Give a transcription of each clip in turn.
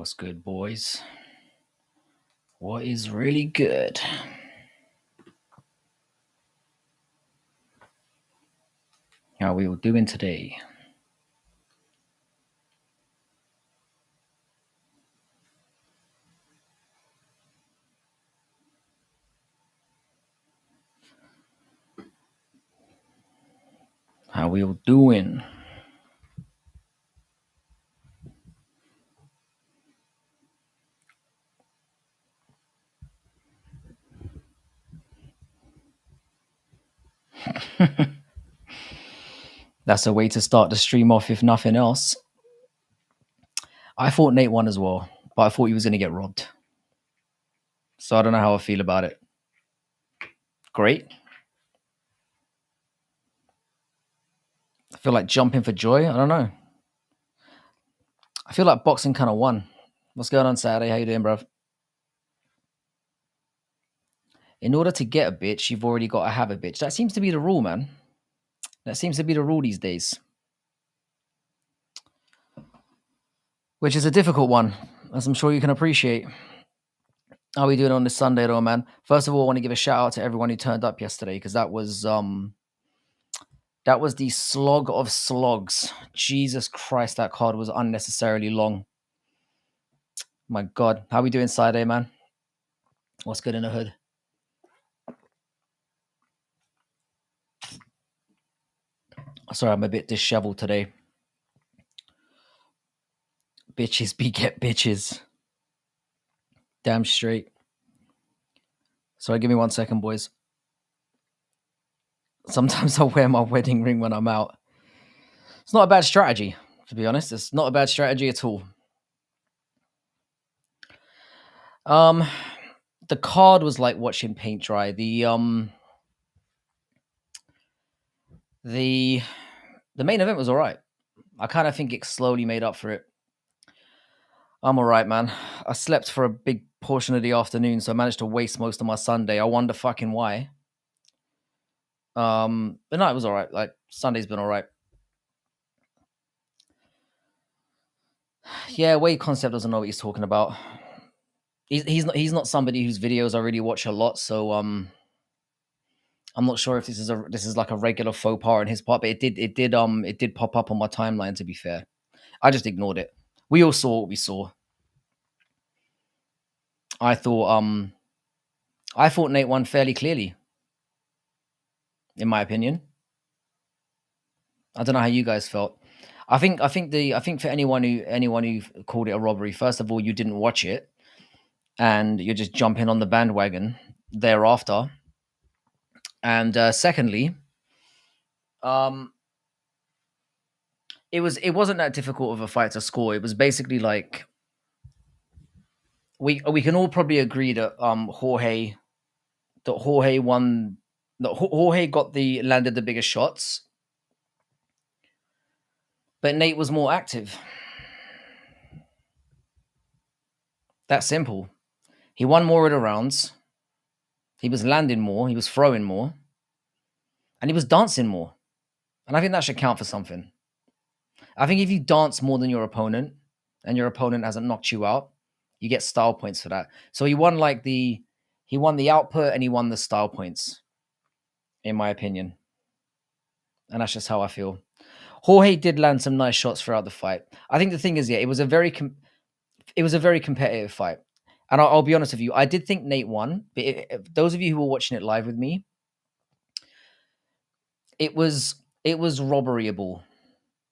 What's good, boys? What is really good? How we all doing today? How we all doing? That's a way to start the stream off, if nothing else. I thought Nate won as well, but I thought he was going to get robbed. So I don't know how I feel about it. Great. I feel like jumping for joy. I don't know. I feel like boxing kind of won. What's going on, Saturday? How you doing, bruv? In order to get a bitch, you've already got to have a bitch. That seems to be the rule, man. That seems to be the rule these days. Which is a difficult one, as I'm sure you can appreciate. How are we doing on this Sunday, though, man? First of all, I want to give a shout out to everyone who turned up yesterday, because that was the slog of slogs. Jesus Christ, that card was unnecessarily long. My God, how are we doing Saturday, man? What's good in the hood? Sorry, I'm a bit disheveled today. Bitches beget bitches. Damn straight. Sorry, give me 1 second, boys. Sometimes I'll wear my wedding ring when I'm out. It's not a bad strategy, to be honest. It's not a bad strategy at all. The card was like watching paint dry. The main event was all right. I kind of think it slowly made up for it. I'm all right, man. I slept for a big portion of the afternoon, so I managed to waste most of my Sunday. I wonder fucking why. But no, it was all right. Like, Sunday's been all right. Yeah, Wade Concept doesn't know what he's talking about. He's not somebody whose videos I really watch a lot, so I'm not sure if this is like a regular faux pas on his part, but it did pop up on my timeline, to be fair. I just ignored it. We all saw what we saw. I thought Nate won fairly clearly, in my opinion. I don't know how you guys felt. I think for anyone who called it a robbery, first of all, you didn't watch it, and you're just jumping on the bandwagon thereafter. And secondly, it wasn't that difficult of a fight to score. It was basically like we can all probably agree that Jorge won. That Jorge landed the biggest shots, but Nate was more active. That's simple. He won more of the rounds. He was landing more. He was throwing more, and he was dancing more. And I think that should count for something. I think if you dance more than your opponent, and your opponent hasn't knocked you out, you get style points for that. So he won the output and he won the style points, in my opinion. And that's just how I feel. Jorge did land some nice shots throughout the fight. I think the thing is, it was a very competitive fight. And I'll be honest with you, I did think Nate won. But those of you who were watching it live with me, it was robberyable,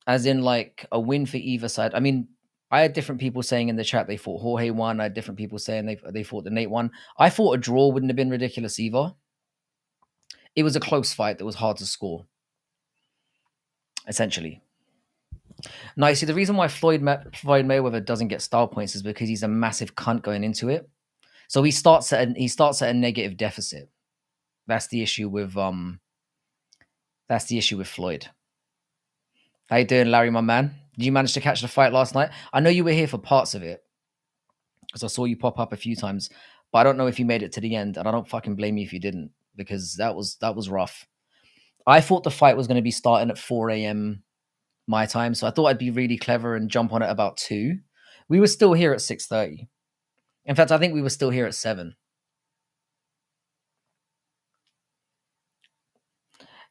as in like a win for either side. I mean, I had different people saying in the chat they thought Jorge won. I had different people saying they thought that Nate won. I thought a draw wouldn't have been ridiculous either. It was a close fight that was hard to score, essentially. Now, you see, the reason why Floyd Mayweather doesn't get style points is because he's a massive cunt going into it. So he starts at a negative deficit. That's the issue with Floyd. How you doing, Larry, my man? Did you manage to catch the fight last night? I know you were here for parts of it, because I saw you pop up a few times, but I don't know if you made it to the end, and I don't fucking blame you if you didn't, because that was rough. I thought the fight was going to be starting at 4 a.m. my time, so I thought I'd be really clever and jump on at about 2, We were still here at 6:30. In fact, I think we were still here at 7.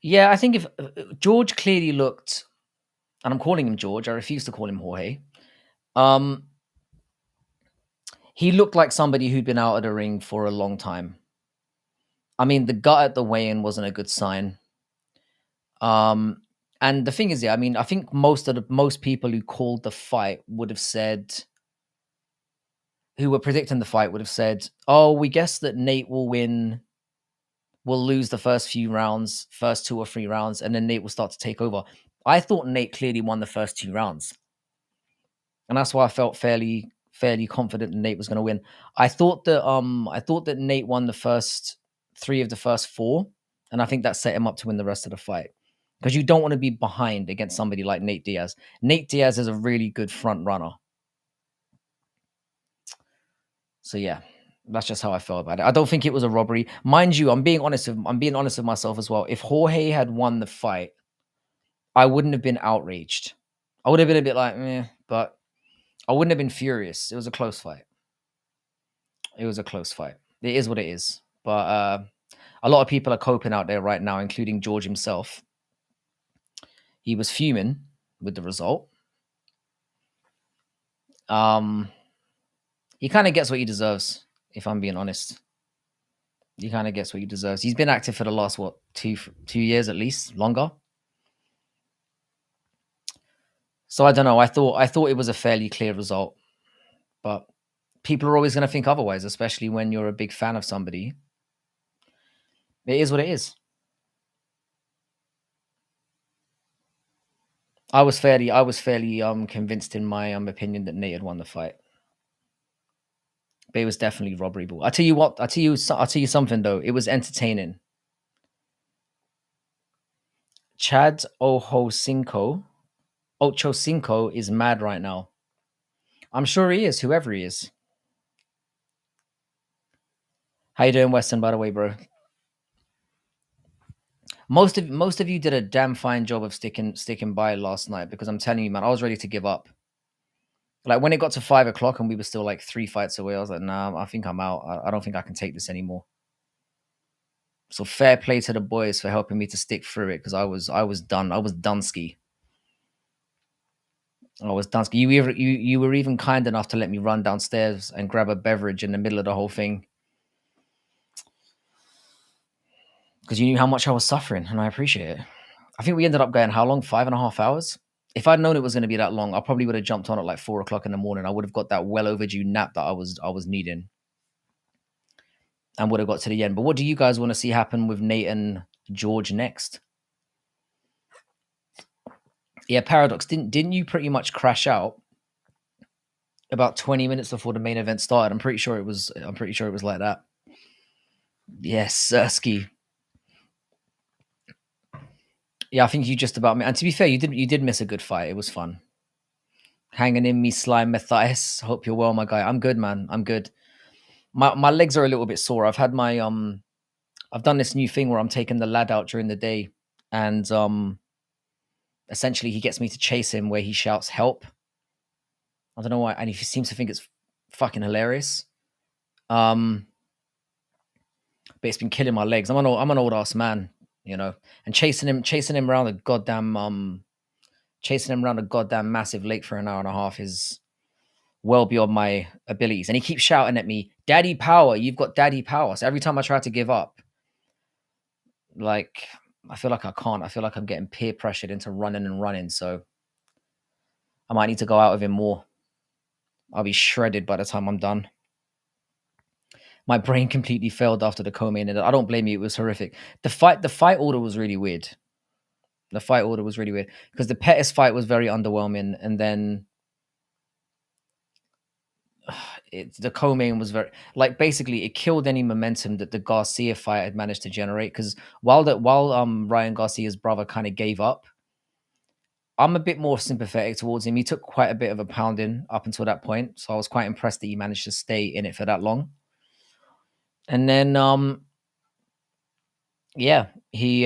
Yeah, I think if George clearly looked, and I'm calling him George, I refuse to call him Jorge. He looked like somebody who'd been out of the ring for a long time. I mean, the gut at the weigh-in wasn't a good sign. And the thing is, yeah, I mean, I think most people who called the fight would have said, who were predicting the fight would have said, "Oh, we guess that Nate will win, will lose the first few rounds, first 2 or 3 rounds, and then Nate will start to take over." I thought Nate clearly won the first 2 rounds, and that's why I felt fairly confident that Nate was going to win. I thought that Nate won the first 3 of the first 4, and I think that set him up to win the rest of the fight. Because you don't want to be behind against somebody like Nate Diaz. Nate Diaz is a really good front runner. So yeah, that's just how I felt about it. I don't think it was a robbery. Mind you, I'm being honest with myself as well. If Jorge had won the fight, I wouldn't have been outraged. I would have been a bit like, meh, but I wouldn't have been furious. It was a close fight. It was a close fight. It is what it is. But a lot of people are coping out there right now, including George himself. He was fuming with the result. He kind of gets what he deserves, if I'm being honest. He kind of gets what he deserves. He's been active for the last, what, 2 years at least, longer. So I don't know. I thought it was a fairly clear result, but people are always going to think otherwise, especially when you're a big fan of somebody. It is what it is. I was fairly convinced in my opinion that Nate had won the fight. But it was definitely robbery ball. I tell you what, I'll tell you something though. It was entertaining. Chad Ochocinco is mad right now. I'm sure he is, whoever he is. How you doing, Weston, by the way, bro? Most of you did a damn fine job of sticking by last night, because I'm telling you, man, I was ready to give up. Like when it got to 5 o'clock and we were still like 3 fights away, I was like, nah, I think I'm out. I don't think I can take this anymore. So fair play to the boys for helping me to stick through it, because I was done. I was Dunsky. You were even kind enough to let me run downstairs and grab a beverage in the middle of the whole thing, because you knew how much I was suffering, and I appreciate it. I think we ended up going how long? 5.5 hours. If I'd known it was going to be that long, I probably would have jumped on at like 4 o'clock in the morning. I would have got that well overdue nap that I was needing, and would have got to the end. But what do you guys want to see happen with Nate and George next? Yeah, Paradox, didn't you pretty much crash out about 20 minutes before the main event started? I'm pretty sure it was like that. Yes, Sirski. Yeah, I think you just about. And to be fair, you did miss a good fight. It was fun. Hanging in me, slime Matthias. Hope you're well, my guy. I'm good, man. I'm good. My legs are a little bit sore. I've had my I've done this new thing where I'm taking the lad out during the day, and essentially he gets me to chase him where he shouts help. I don't know why, and he seems to think it's fucking hilarious. But it's been killing my legs. I'm an old ass man, you know, and chasing him around a goddamn massive lake for an hour and a half is well beyond my abilities. And he keeps shouting at me, "Daddy power, you've got daddy power." So every time I try to give up, like, I feel like I can't. I feel like I'm getting peer pressured into running. So I might need to go out with him more. I'll be shredded by the time I'm done. My brain completely failed after the co-main, and I don't blame you. It was horrific. The fight order was really weird. Because the Pettis fight was very underwhelming, and then the co-main was very, like, basically it killed any momentum that the Garcia fight had managed to generate. Because while Ryan Garcia's brother kind of gave up, I'm a bit more sympathetic towards him. He took quite a bit of a pounding up until that point, so I was quite impressed that he managed to stay in it for that long. And then he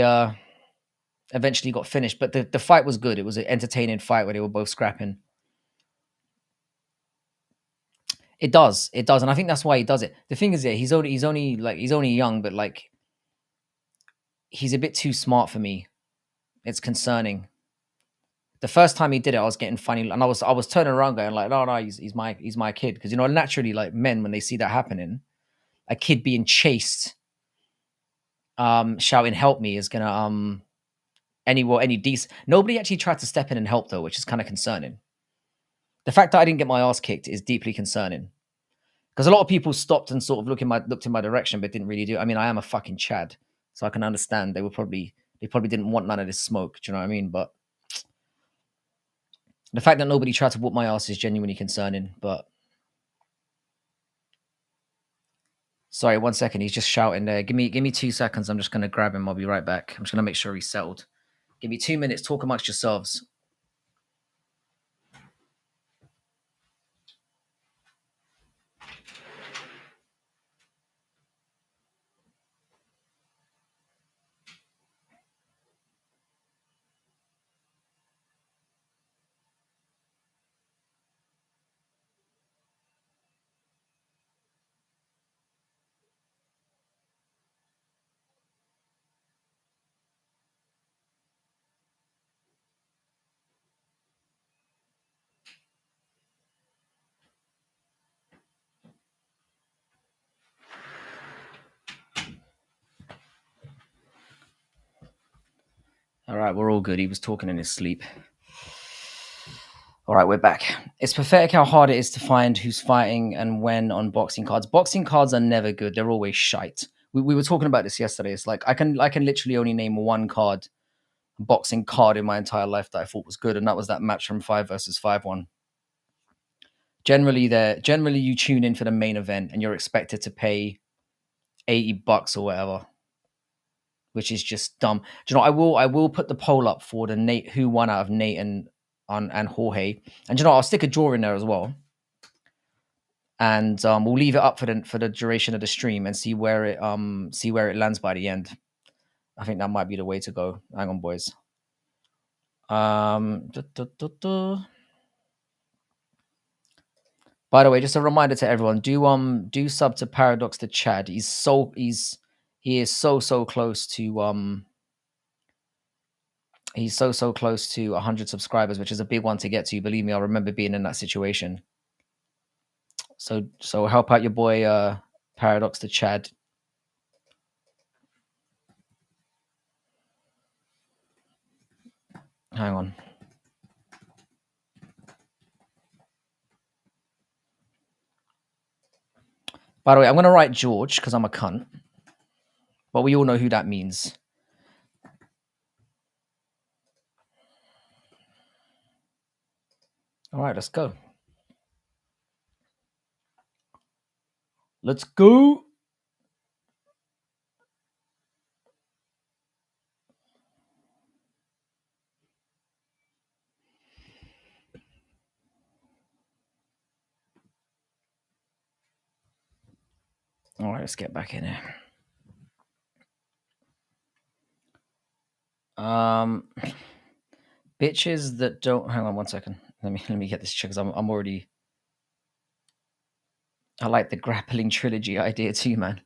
eventually got finished. But the fight was good. It was an entertaining fight where they were both scrapping. It does, and I think that's why he does it. The thing is, yeah, he's only young, but like he's a bit too smart for me. It's concerning. The first time he did it, I was getting funny, and I was turning around going like, no, no, he's my kid, because naturally, like men, when they see that happening, a kid being chased, shouting "help me" is gonna any decent. Nobody actually tried to step in and help though, which is kind of concerning. The fact that I didn't get my ass kicked is deeply concerning. Because a lot of people stopped and sort of looked in my direction, but didn't really do. I mean, I am a fucking Chad, so I can understand they probably didn't want none of this smoke. Do you know what I mean? But the fact that nobody tried to whoop my ass is genuinely concerning. But sorry, 1 second, he's just shouting there. Give me 2 seconds. I'm just gonna grab him. I'll be right back. I'm just gonna make sure he's settled. Give me 2 minutes. Talk amongst yourselves. All right, we're all good. He was talking in his sleep. All right, we're back. It's pathetic how hard it is to find who's fighting and when on boxing cards. Boxing cards are never good. They're always shite. We were talking about this yesterday. It's like I can literally only name one boxing card in my entire life that I thought was good, and that was that match from 5 versus 5 one. Generally you tune in for the main event and you're expected to pay $80 or whatever, which is just dumb. Do you know, I will put the poll up for the Nate who won out of Nate and Jorge. And you know, I'll stick a draw in there as well. And we'll leave it up for the duration of the stream and see where it lands by the end. I think that might be the way to go. Hang on, boys. Duh, duh, duh, duh. By the way, just a reminder to everyone: do sub to Paradox to Chad. He is so close to he's so close to 100 subscribers, which is a big one to get to. Believe me, I remember being in that situation. So help out your boy Paradox to Chad. Hang on. By the way, I'm going to write George because I'm a cunt. But we all know who that means. All right, let's go. Let's go. All right, let's get back in here. Bitches that don't. Hang on 1 second. Let me get this check because I'm already. I like the grappling trilogy idea too, man.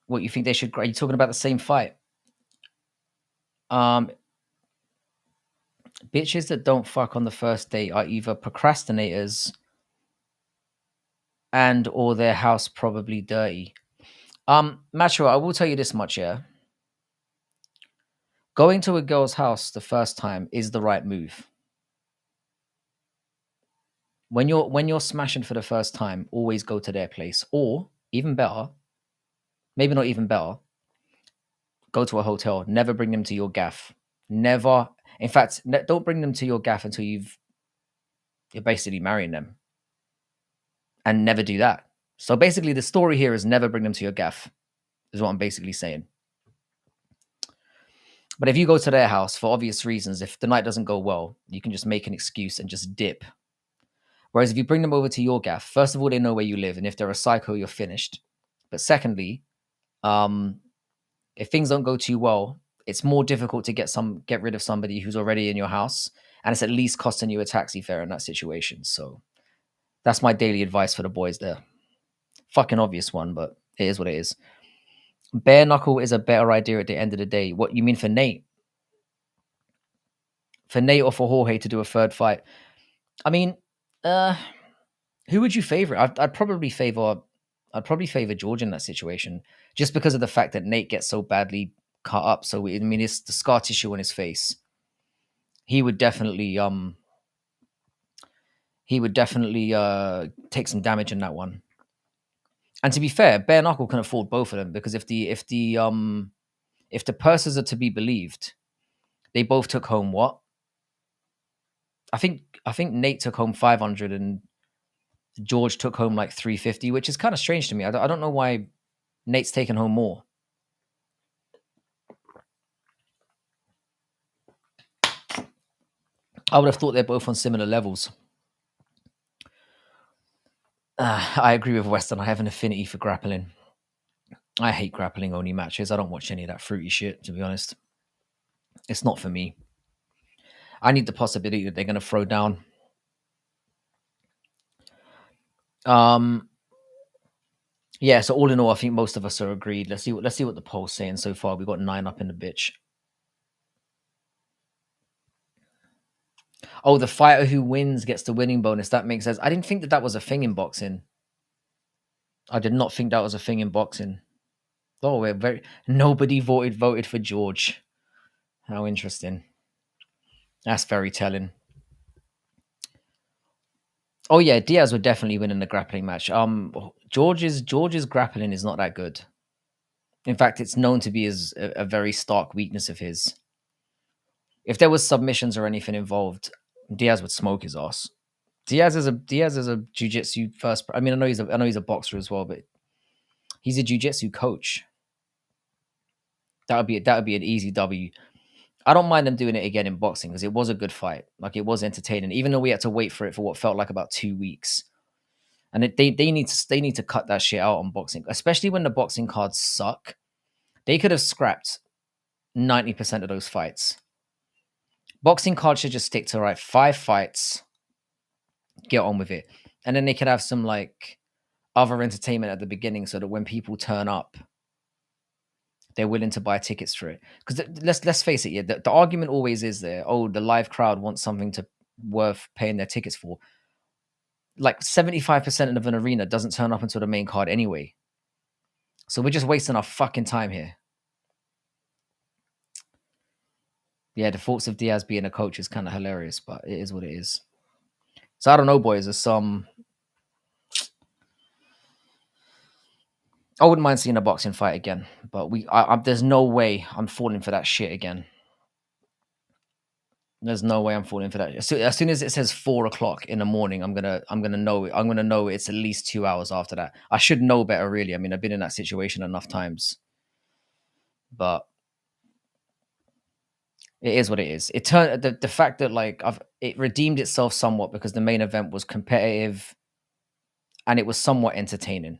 What you think they should? Are you talking about the same fight? Bitches that don't fuck on the first date are either procrastinators and or their house probably dirty. Macho, I will tell you this much, yeah. Going to a girl's house the first time is the right move. When you're smashing for the first time, always go to their place, or even better, maybe not even better, go to a hotel. Never bring them to your gaff. Never. In fact, don't bring them to your gaff until you're basically marrying them, and never do that. So basically, the story here is never bring them to your gaff. Is what I'm basically saying. But if you go to their house for obvious reasons, if the night doesn't go well, you can just make an excuse and just dip. Whereas if you bring them over to your gaff, first of all, they know where you live, and if they're a psycho, you're finished. But secondly, if things don't go too well, it's more difficult to get rid of somebody who's already in your house, and it's at least costing you a taxi fare in that situation. So that's my daily advice for the boys there. Fucking obvious one, but it is what it is. Bare knuckle is a better idea at the end of the day. What you mean for Nate? For Nate or for Jorge to do a third fight? I mean, who would you favor? I'd probably favor George in that situation, just because of the fact that Nate gets so badly cut up. So I mean, it's the scar tissue on his face. He would definitely take some damage in that one. And to be fair, bare knuckle can afford both of them, because if the purses are to be believed, they both took home what? I think Nate took home 500 and George took home like 350, which is kind of strange to me. I don't know why Nate's taken home more. I would have thought they're both on similar levels. I agree with Weston. I have an affinity for grappling. I hate grappling only matches. I don't watch any of that fruity shit, to be honest. It's not for me. I need the possibility that they're going to throw down. Yeah, so all in all, I think most of us are agreed. Let's see what the poll's saying so far. We've got 9 up in the bitch. Oh, the fighter who wins gets the winning bonus. That makes sense. I didn't think that was a thing in boxing. I did not think that was a thing in boxing. Oh, nobody voted for George. How interesting. That's very telling. Oh yeah, Diaz would definitely win in the grappling match. George's grappling is not that good. In fact, it's known to be a very stark weakness of his. If there was submissions or anything involved, Diaz would smoke his ass. Diaz is a jiu-jitsu first. I mean, I know he's a boxer as well, but he's a jiu-jitsu coach. That would be an easy W. I don't mind them doing it again in boxing, because it was a good fight. Like, it was entertaining, even though we had to wait for it for what felt like about 2 weeks. And they need to cut that shit out on boxing, especially when the boxing cards suck. They could have scrapped 90% of those fights. Boxing cards should just stick to 5 fights, get on with it, and then they could have some like other entertainment at the beginning, so that when people turn up, they're willing to buy tickets for it. Because let's face it, yeah, the argument always is there. Oh, the live crowd wants something worth paying their tickets for. Like 75% of an arena doesn't turn up until the main card anyway. So we're just wasting our fucking time here. Yeah, the thoughts of Diaz being a coach is kind of hilarious, but it is what it is. So I don't know, boys. There's some. I wouldn't mind seeing a boxing fight again, but there's no way I'm falling for that shit again. There's no way I'm falling for that. As soon as it says 4:00 in the morning, I'm gonna know it. I'm gonna know it's at least 2 hours after that. I should know better, really. I mean, I've been in that situation enough times, but it is what it is. It turned the fact that it redeemed itself somewhat, because the main event was competitive and it was somewhat entertaining.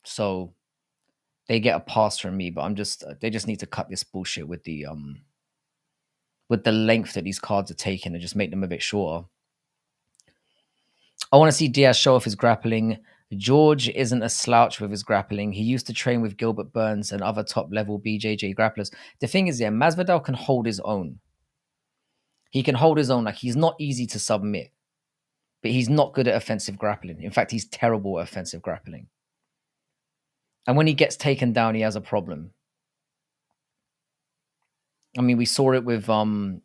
So they get a pass from me, but they just need to cut this bullshit with the length that these cards are taking, and just make them a bit shorter. I want to see Diaz show off his grappling. George isn't a slouch with his grappling. He used to train with Gilbert Burns and other top-level BJJ grapplers. The thing is, yeah, Masvidal can hold his own. He can hold his own. Like, he's not easy to submit, but he's not good at offensive grappling. In fact, he's terrible at offensive grappling. And when he gets taken down, he has a problem. I mean, we saw it with Usman.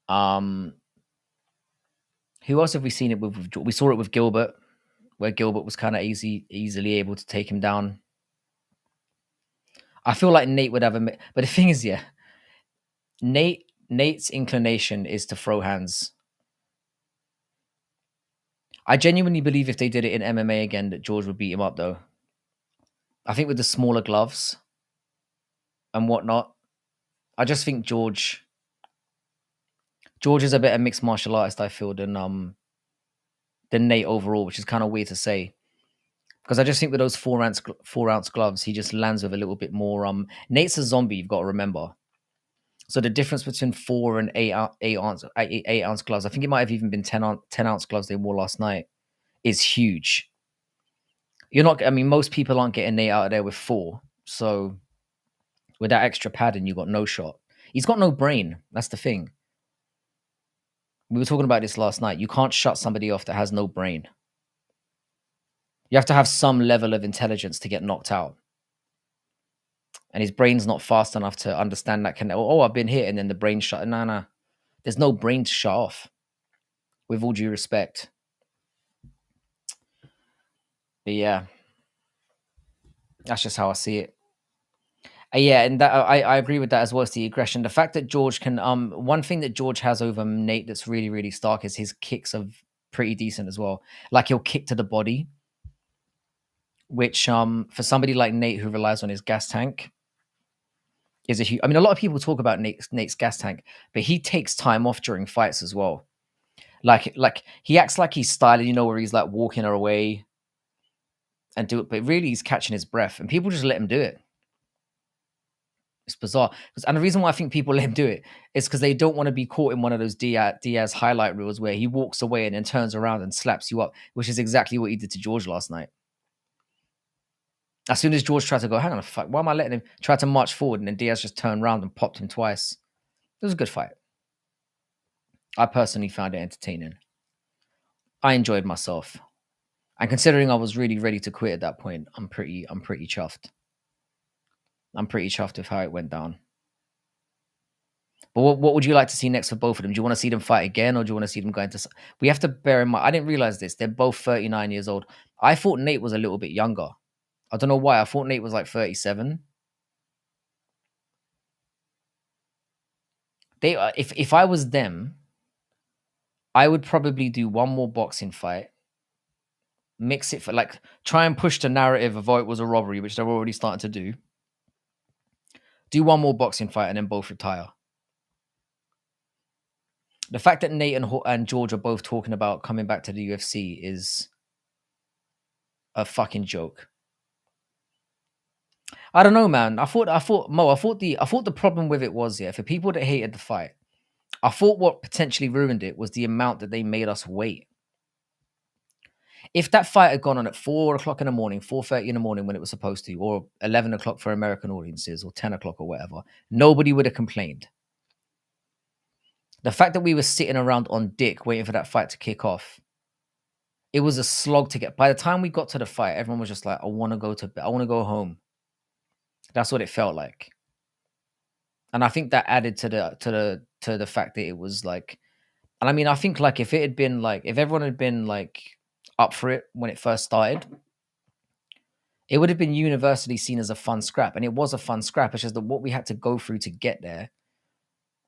Who else have we seen it with? We saw it with Gilbert, where Gilbert was kind of easily able to take him down. I feel like Nate would have but the thing is, yeah, Nate's inclination is to throw hands. I genuinely believe if they did it in MMA again, that George would beat him up, though. I think with the smaller gloves and whatnot, I just think George is a better mixed martial artist, I feel, than Nate overall, which is kind of weird to say. Because I just think with those 4-ounce gloves, he just lands with a little bit more. Nate's a zombie, you've got to remember. So the difference between 4 and 8 ounce gloves, I think it might have even been 10 ounce gloves they wore last night, is huge. You're not. I mean, most people aren't getting Nate out of there with 4. So with that extra padding, you got no shot. He's got no brain. That's the thing. We were talking about this last night. You can't shut somebody off that has no brain. You have to have some level of intelligence to get knocked out. And his brain's not fast enough to understand that. I've been hit, and then the brain shut. Nah. There's no brain to shut off. With all due respect. But yeah, that's just how I see it. Yeah, and that I agree with that as well as the aggression. The fact that George can one thing that George has over Nate that's really, really stark is his kicks are pretty decent as well. Like he'll kick to the body, which for somebody like Nate who relies on his gas tank is a huge. I mean, a lot of people talk about Nate's gas tank, but he takes time off during fights as well. Like he acts like he's styling, where he's like walking her away and do it, but really he's catching his breath, and people just let him do it. It's bizarre. And the reason why I think people let him do it is because they don't want to be caught in one of those Diaz highlight reels where he walks away and then turns around and slaps you up, which is exactly what he did to George last night. As soon as George tried to go, hang on, fuck, why am I letting him try to march forward? And then Diaz just turned around and popped him twice. It was a good fight. I personally found it entertaining. I enjoyed myself. And considering I was really ready to quit at that point, I'm pretty chuffed. I'm pretty chuffed with how it went down. But what would you like to see next for both of them? Do you want to see them fight again, or do you want to see them go into? We have to bear in mind. I didn't realize this. They're both 39 years old. I thought Nate was a little bit younger. I don't know why. I thought Nate was like 37. If I was them, I would probably do one more boxing fight. Mix it for try and push the narrative of it was a robbery, which they're already starting to do. Do one more boxing fight and then both retire. The fact that Nate and George are both talking about coming back to the UFC is a fucking joke. I don't know, man. I thought the problem with it was, for people that hated the fight, I thought what potentially ruined it was the amount that they made us wait. If that fight had gone on at 4 o'clock in the morning, 4:30 in the morning when it was supposed to, or 11 o'clock for American audiences, or 10 o'clock or whatever, nobody would have complained. The fact that we were sitting around on dick waiting for that fight to kick off, it was a slog to get. By the time we got to the fight, everyone was just like, I want to go to bed. I want to go home. That's what it felt like. And I think that added to the fact that it was like, and I mean, I think if it had been if everyone had been up for it when it first started, it would have been universally seen as a fun scrap. And it was a fun scrap. It's just that what we had to go through to get there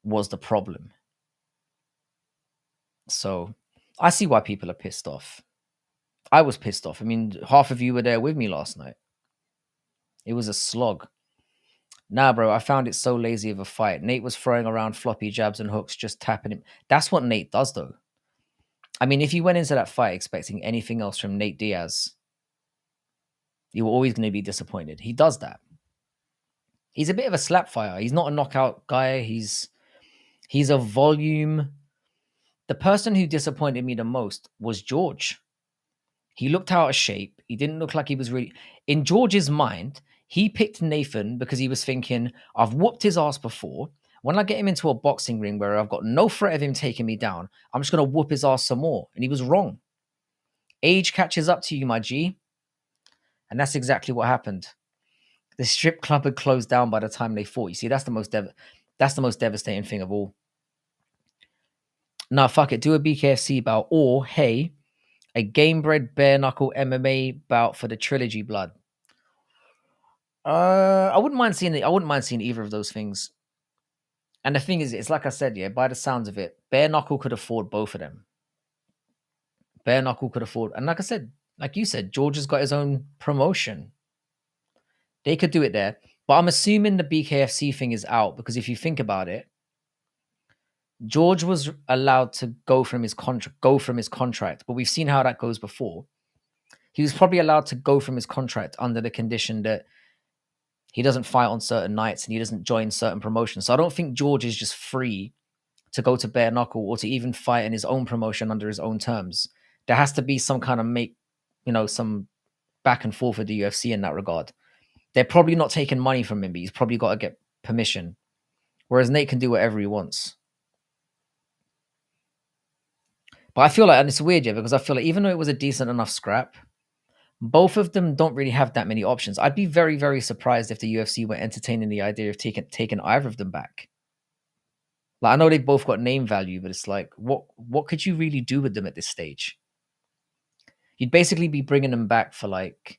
was the problem. So I see why people are pissed off. I was pissed off. I mean, half of you were there with me last night. It was a slog. Nah, bro, I found it so lazy of a fight. Nate was throwing around floppy jabs and hooks, just tapping him. That's what Nate does, though. I mean, if you went into that fight expecting anything else from Nate Diaz, you were always going to be disappointed. He does that. He's a bit of a slap fire. He's not a knockout guy. He's a volume. The person who disappointed me the most was George. He looked out of shape. He didn't look like he was really... In George's mind, he picked Nathan because he was thinking, I've whooped his ass before. When I get him into a boxing ring where I've got no threat of him taking me down, I'm just going to whoop his ass some more. And he was wrong. Age catches up to you, my G. And that's exactly what happened. The strip club had closed down by the time they fought. You see, that's the most devastating thing of all. Nah, fuck it. Do a BKFC bout. Or, hey, a game-bred bare-knuckle MMA bout for the trilogy blood. I wouldn't mind seeing either of those things. And the thing is, it's like I said, by the sounds of it, bare knuckle could afford both of them. Bare knuckle could afford, and like I said, like you said, George has got his own promotion. They could do it there, but I'm assuming the BKFC thing is out because if you think about it, George was allowed to go from his contract, but we've seen how that goes before. He was probably allowed to go from his contract under the condition that He doesn't fight on certain nights and he doesn't join certain promotions. So I don't think George is just free to go to bare knuckle or to even fight in his own promotion under his own terms. There has to be some kind of some back and forth with the UFC in that regard. They're probably not taking money from him, but he's probably got to get permission. Whereas Nate can do whatever he wants. But I feel like, and it's weird, yeah, because I feel like even though it was a decent enough scrap, both of them don't really have that many options. I'd be very, very surprised if the UFC were entertaining the idea of taking either of them back. Like I know they both got name value, but it's like, what could you really do with them at this stage? You'd basically be bringing them back for like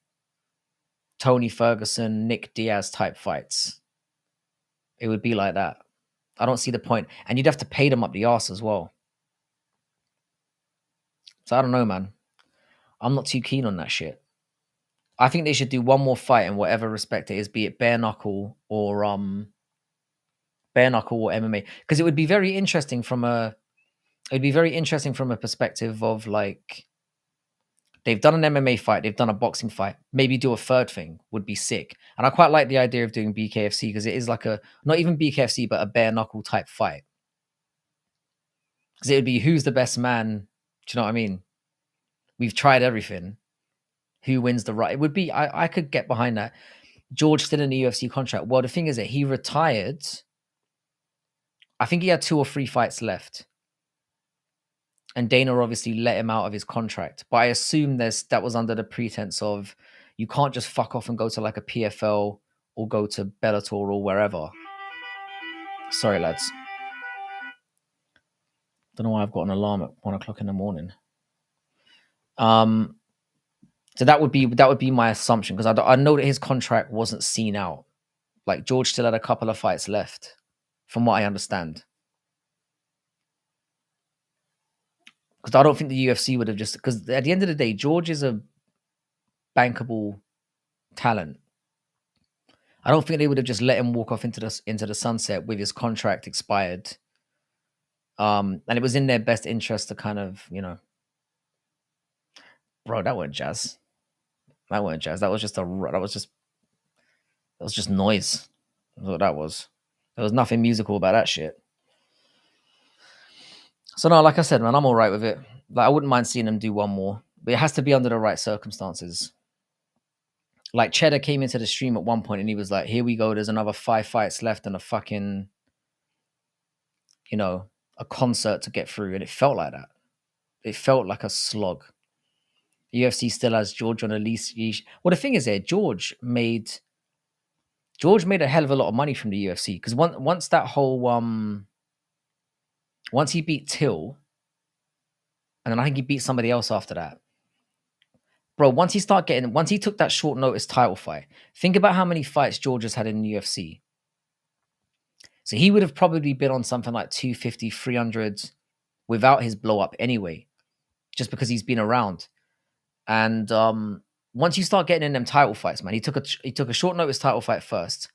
Tony Ferguson, Nick Diaz type fights. It would be like that. I don't see the point. And you'd have to pay them up the arse as well. So I don't know, man. I'm not too keen on that shit. I think they should do one more fight in whatever respect it is, be it bare knuckle or MMA. Because it would be very interesting from a perspective of like they've done an MMA fight, they've done a boxing fight. Maybe do a third thing would be sick. And I quite like the idea of doing BKFC because it is like a not even BKFC, but a bare knuckle type fight. Because it would be who's the best man. Do you know what I mean? We've tried everything. Who wins the right? It would be I could get behind that. George still in the UFC contract. Well, the thing is that he retired. I think he had 2 or 3 fights left. And Dana obviously let him out of his contract. But I assume that was under the pretense of you can't just fuck off and go to like a PFL or go to Bellator or wherever. Sorry, lads. Don't know why I've got an alarm at 1 o'clock in the morning. So that would be my assumption because I know that his contract wasn't seen out. Like George still had a couple of fights left, from what I understand. Because I don't think the UFC would have just because at the end of the day, George is a bankable talent. I don't think they would have just let him walk off into the sunset with his contract expired. And it was in their best interest to kind of, bro, that wasn't jazz. That wasn't jazz. That was just noise. That's what that was. There was nothing musical about that shit. So no, like I said, man, I'm all right with it. Like I wouldn't mind seeing them do one more, but it has to be under the right circumstances. Like Cheddar came into the stream at one point and he was like, "Here we go. There's another 5 fights left and a fucking, a concert to get through." And it felt like that. It felt like a slog. UFC still has George on a leash. Well, the thing is, there George made a hell of a lot of money from the UFC because once that whole once he beat Till, and then I think he beat somebody else after that. Bro, once he took that short notice title fight, think about how many fights George has had in the UFC. So he would have probably been on something like 250, 300 without his blow up anyway, just because he's been around. And once you start getting in them title fights, man, he took a short notice title fight first.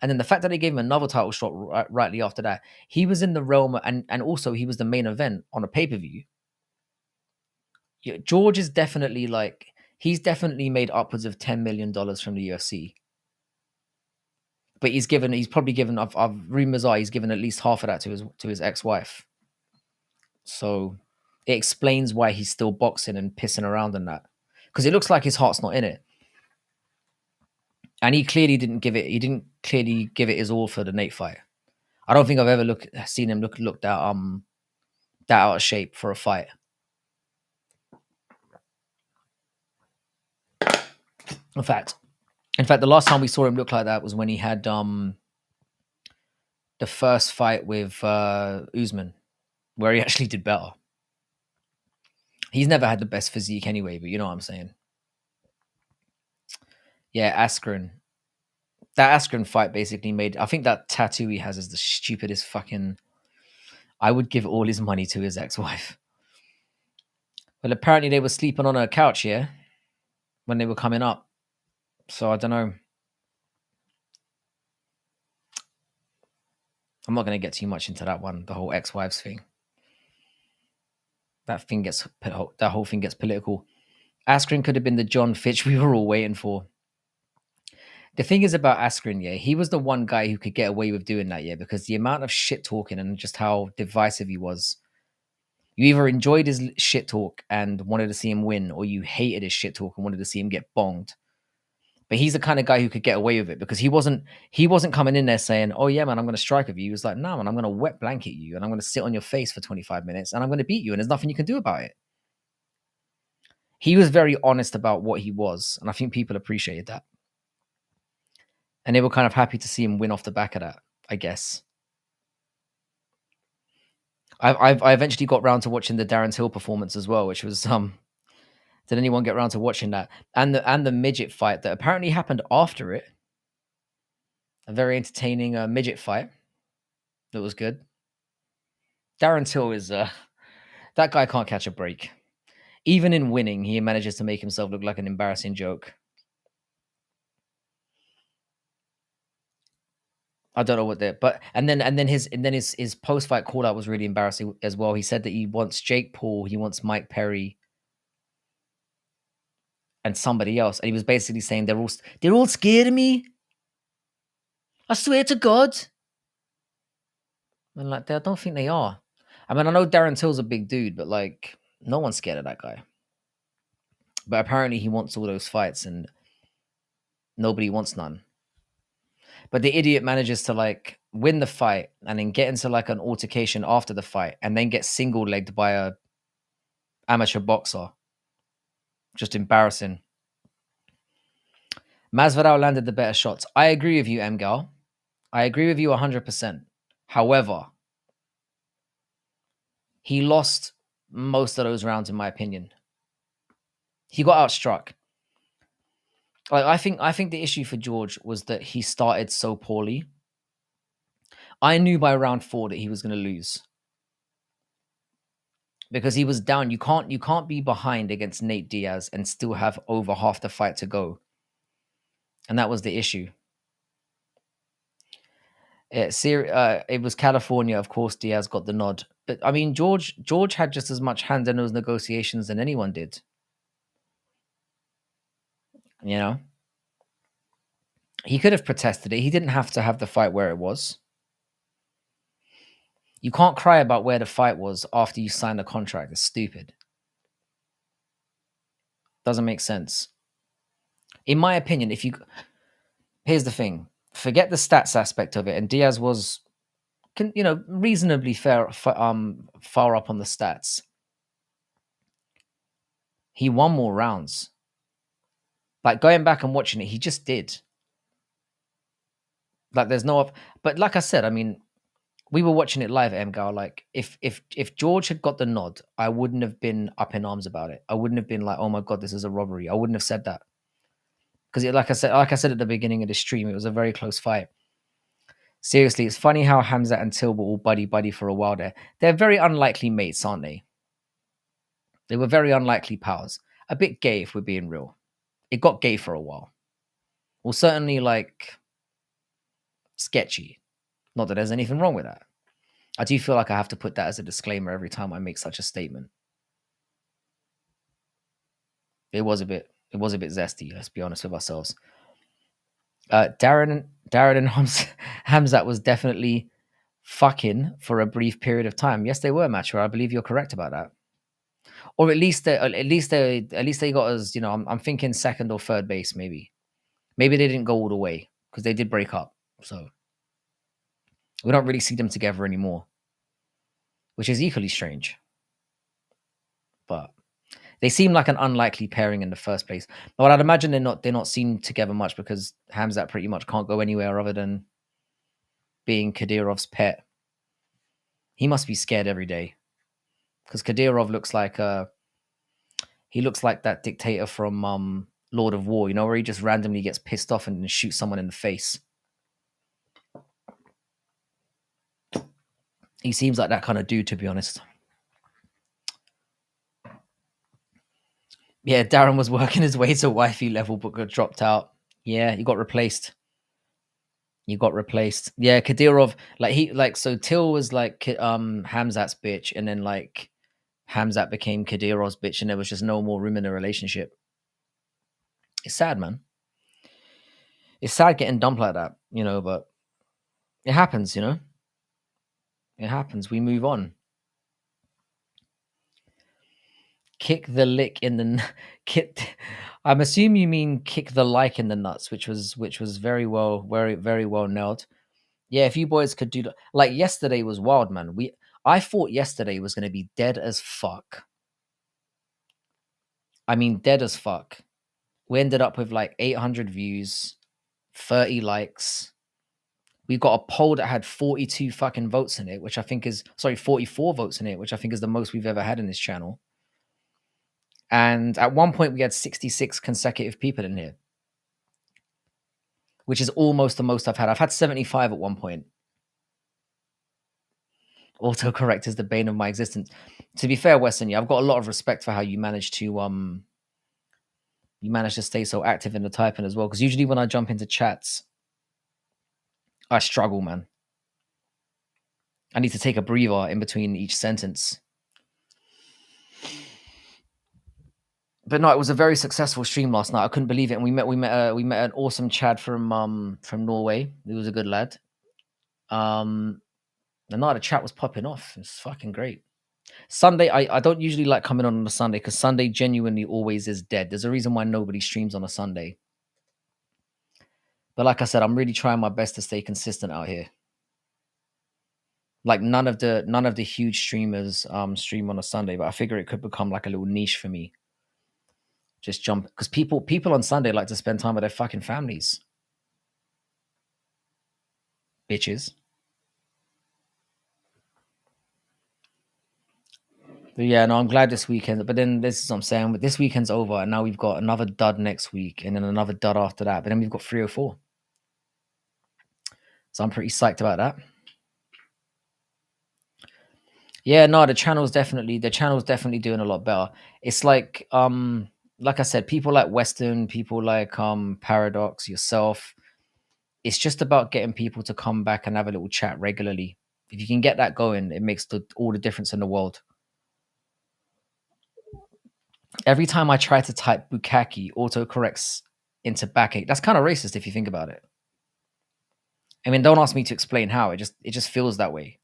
And then the fact that they gave him another title shot rightly after that, he was in the realm and also he was the main event on a pay-per-view. Yeah, George is definitely he's definitely made upwards of $10 million from the UFC. But he's probably given, rumors are he's given at least half of that to his ex-wife. So it explains why he's still boxing and pissing around in that. Because it looks like his heart's not in it. And he clearly didn't clearly give it his all for the Nate fight. I don't think I've ever seen him look that out of shape for a fight. In fact, the last time we saw him look like that was when he had the first fight with Usman, where he actually did better. He's never had the best physique anyway, but you know what I'm saying. Yeah, Askren. That Askren fight basically made... I think that tattoo he has is the stupidest fucking... I would give all his money to his ex-wife. Well, apparently they were sleeping on her couch, yeah? When they were coming up. So I don't know. I'm not going to get too much into that one, the whole ex-wives thing. That whole thing gets political. Askren could have been the John Fitch we were all waiting for. The thing is about Askren, yeah, he was the one guy who could get away with doing that, yeah, because the amount of shit talking and just how divisive he was. You either enjoyed his shit talk and wanted to see him win, or you hated his shit talk and wanted to see him get bonged. But he's the kind of guy who could get away with it because he wasn't coming in there saying, "Oh yeah, man, I'm going to strike with you." He was like, "No, man, I'm going to wet blanket you and I'm going to sit on your face for 25 minutes and I'm going to beat you and there's nothing you can do about it." He was very honest about what he was, and I think people appreciated that. And they were kind of happy to see him win off the back of that, I guess. I eventually got round to watching the Darren Till performance as well, which was did anyone get round to watching that? And the midget fight that apparently happened after it. A very entertaining midget fight that was good. Darren Till is that guy can't catch a break. Even in winning, he manages to make himself look like an embarrassing joke. I don't know what they're, but and then his post fight call out was really embarrassing as well. He said that he wants Jake Paul, he wants Mike Perry, and somebody else, and he was basically saying they're all scared of me. I swear to God. And like, I don't think they are. I mean, I know Darren Till's a big dude, but like, no one's scared of that guy. But apparently, he wants all those fights, and nobody wants none. But the idiot manages to like win the fight and then get into like an altercation after the fight, and then get single legged by a amateur boxer. Just embarrassing. Masvidal landed the better shots. I agree with you, Mgal. I agree with you 100%. However, he lost most of those rounds, in my opinion. He got outstruck. Like, I think the issue for George was that he started so poorly. I knew by round 4 that he was going to lose because he was down. You can't be behind against Nate Diaz and still have over half the fight to go, and that was the issue. It was California, of course. Diaz got the nod, but I mean, George had just as much hand in those negotiations than anyone did. You know, he could have protested it. He didn't have to have the fight where it was. You can't cry about where the fight was after you sign the contract. It's stupid. Doesn't make sense. In my opinion, here's the thing: forget the stats aspect of it. And Diaz was, reasonably far up on the stats. He won more rounds. Like, going back and watching it, he just did. Like, there's no, but like I said, I mean, we were watching it live at MGAL. Like, if George had got the nod, I wouldn't have been up in arms about it. I wouldn't have been like, "Oh my God, this is a robbery." I wouldn't have said that because, like I said at the beginning of the stream, it was a very close fight. Seriously, it's funny how Hamza and Till were all buddy for a while there. They're very unlikely mates, aren't they? They were very unlikely pals. A bit gay, if we're being real. It got gay for a while. Well, certainly like sketchy. Not that there's anything wrong with that. I do feel like I have to put that as a disclaimer every time I make such a statement. It was a bit zesty, let's be honest with ourselves. Darren and Hamzat was definitely fucking for a brief period of time. Yes, they were, Macho. I believe you're correct about that. Or at least they got us. I'm thinking second or third base, maybe. Maybe they didn't go all the way because they did break up. So we don't really see them together anymore, which is equally strange. But they seem like an unlikely pairing in the first place. But I'd imagine they're not seen together much because Hamzat pretty much can't go anywhere other than being Kadyrov's pet. He must be scared every day because Kadyrov looks like that dictator from Lord of War, where he just randomly gets pissed off and shoots someone in the face. He seems like that kind of dude, to be honest. Yeah, Darren was working his way to wifey level, but got dropped out. Yeah, he got replaced. Yeah, Kadyrov, so Till was like Hamzat's bitch, and then like Hamzat became Kadyrov's bitch, and there was just no more room in the relationship. It's sad, man. It's sad getting dumped like that, but it happens, It happens. We move on. Kick the lick in the kick. I'm assuming you mean kick the like in the nuts, which was very well nailed. Yeah, if you boys could do that, like yesterday was wild, man. I thought yesterday was going to be dead as fuck. I mean, dead as fuck. We ended up with like 800 views, 30 likes. We got a poll that had 42 fucking votes in it, which I think is 44 votes in it, which I think is the most we've ever had in this channel. And at one point, we had 66 consecutive people in here, which is almost the most I've had. I've had 75 at one point. Autocorrect is the bane of my existence. To be fair, Weston, I've got a lot of respect for how you manage to stay so active in the typing as well. Because usually when I jump into chats, I struggle, man. I need to take a breather in between each sentence. But no, it was a very successful stream last night. I couldn't believe it. And we met an awesome Chad from Norway. He was a good lad. And no, the chat was popping off. It's fucking great. Sunday, I don't usually like coming on a Sunday because Sunday genuinely always is dead. There's a reason why nobody streams on a Sunday. But like I said, I'm really trying my best to stay consistent out here. Like none of the huge streamers stream on a Sunday, but I figure it could become like a little niche for me. Just jump because people on Sunday like to spend time with their fucking families. Bitches. But yeah, no, I'm glad this weekend. But then this is what I'm saying. But this weekend's over, and now we've got another dud next week, and then another dud after that. But then we've got 3 or 4. So I'm pretty psyched about that. Yeah, no, the channel's definitely doing a lot better. It's like I said, people like Western, people like Paradox, yourself. It's just about getting people to come back and have a little chat regularly. If you can get that going, it makes all the difference in the world. Every time I try to type bukkake, autocorrects into backache. That's kind of racist if you think about it. I mean, don't ask me to explain how. It just feels that way.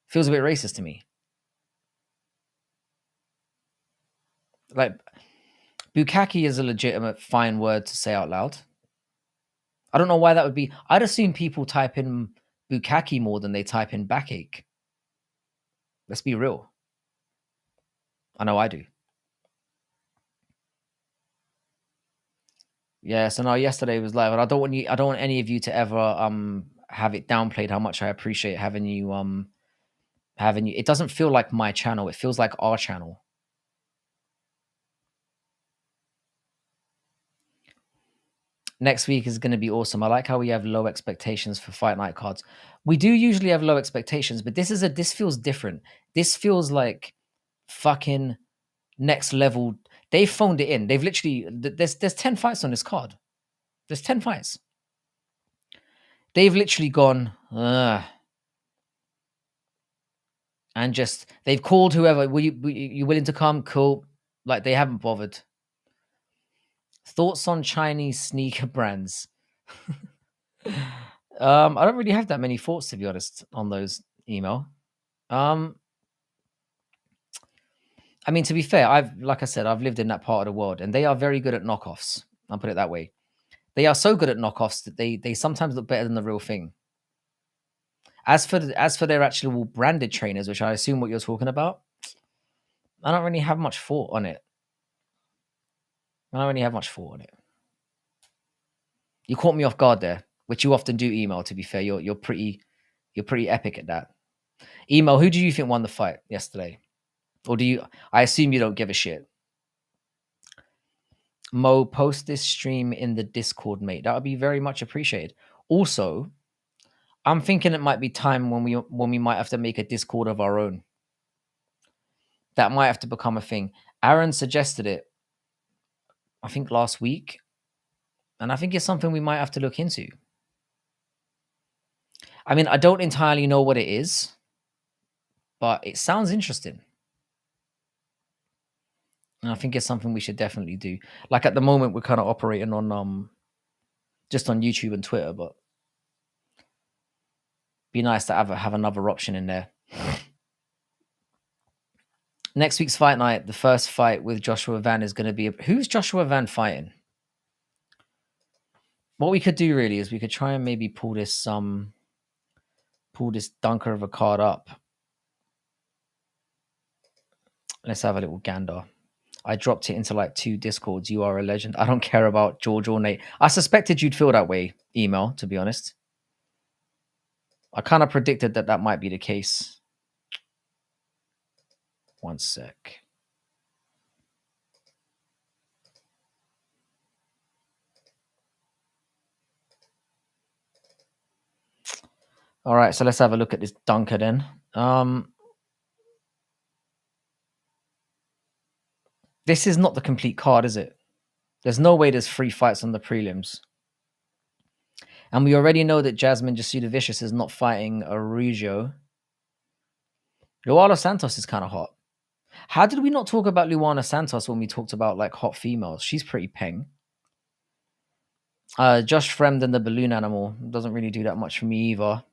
It feels a bit racist to me. Like bukkake is a legitimate fine word to say out loud. I don't know why that would be. I'd assume people type in bukkake more than they type in backache. Let's be real. I know I do. Yeah, so no, yesterday was live, and I don't want any of you to ever have it downplayed how much I appreciate having you. It doesn't feel like my channel, it feels like our channel. Next week is going to be awesome. I like how we have low expectations for fight night cards. We do usually have low expectations, but this feels different. This feels like fucking next level. They phoned it in. They've literally there's 10 fights on this card. There's 10 fights. They've literally gone and just they've called whoever. You willing to come? Cool. Like they haven't bothered. Thoughts on Chinese sneaker brands? I don't really have that many thoughts, to be honest, on those email. I mean, to be fair, like I said, I've lived in that part of the world, and they are very good at knockoffs. I'll put it that way. They are so good at knockoffs that they sometimes look better than the real thing. As for their actual branded trainers, which I assume what you're talking about, I don't really have much thought on it. You caught me off guard there, which you often do. Email, to be fair, you're pretty epic at that. Email, who do you think won the fight yesterday? Or do you? I assume you don't give a shit. Mo, post this stream in the Discord, mate. That would be very much appreciated. Also, I'm thinking it might be time when we might have to make a Discord of our own. That might have to become a thing. Aaron suggested it, I think last week, and I think it's something we might have to look into. I mean, I don't entirely know what it is, but it sounds interesting. And I think it's something we should definitely do. Like at the moment, we're kind of operating on just on YouTube and Twitter, but be nice to have another option in there. Next week's fight night, the first fight with Joshua Van is going to be... Who's Joshua Van fighting? What we could do really is we could try and maybe pull this dunker of a card up. Let's have a little gander. I dropped it into like 2 Discords. You are a legend. I don't care about George or Nate. I suspected you'd feel that way, email, to be honest. I kind of predicted that might be the case. One sec. All right, so let's have a look at this dunker then. This is not the complete card, is it? There's no way there's 3 fights on the prelims. And we already know that Jasmine Jasudavicius is not fighting Araujo. Luana Santos is kind of hot. How did we not talk about Luana Santos when we talked about like hot females? She's pretty peng. Josh Fremd and the balloon animal doesn't really do that much for me either.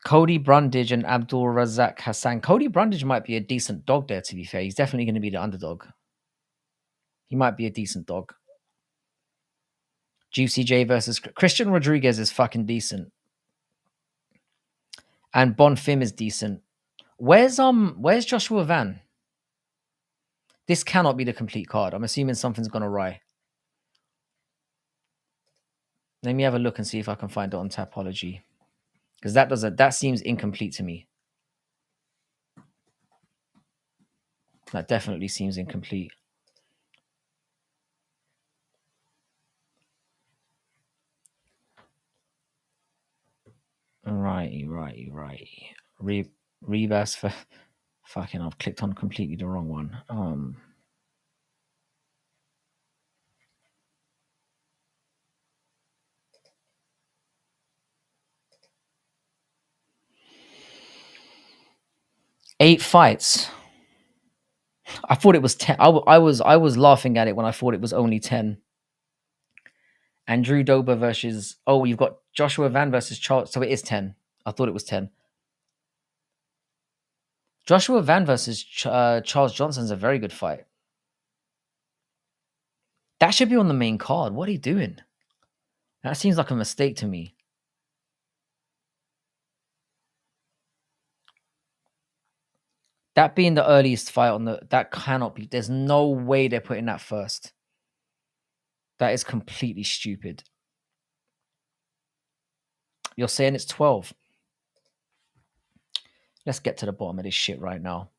Cody Brundage and Abdul Razak Hassan. Cody Brundage might be a decent dog there, to be fair. He's definitely going to be the underdog. He might be a decent dog. Juicy J versus Christian Rodriguez is fucking decent. And Bonfim is decent. Where's Joshua Van? This cannot be the complete card. I'm assuming something's gone awry. Let me have a look and see if I can find it on Tapology. Because that seems incomplete to me. That definitely seems incomplete. Righty. Rebus for fucking I've clicked on completely the wrong one. 8 fights. I thought it was 10. I was laughing at it when I thought it was only 10. And Drew Dober versus... Oh, you've got Joshua Van versus Charles. So it is 10. I thought it was 10. Joshua Van versus Charles Johnson's a very good fight. That should be on the main card. What are you doing? That seems like a mistake to me. That being the earliest fight on the... That cannot be... There's no way they're putting that first. That is completely stupid. You're saying it's 12. Let's get to the bottom of this shit right now.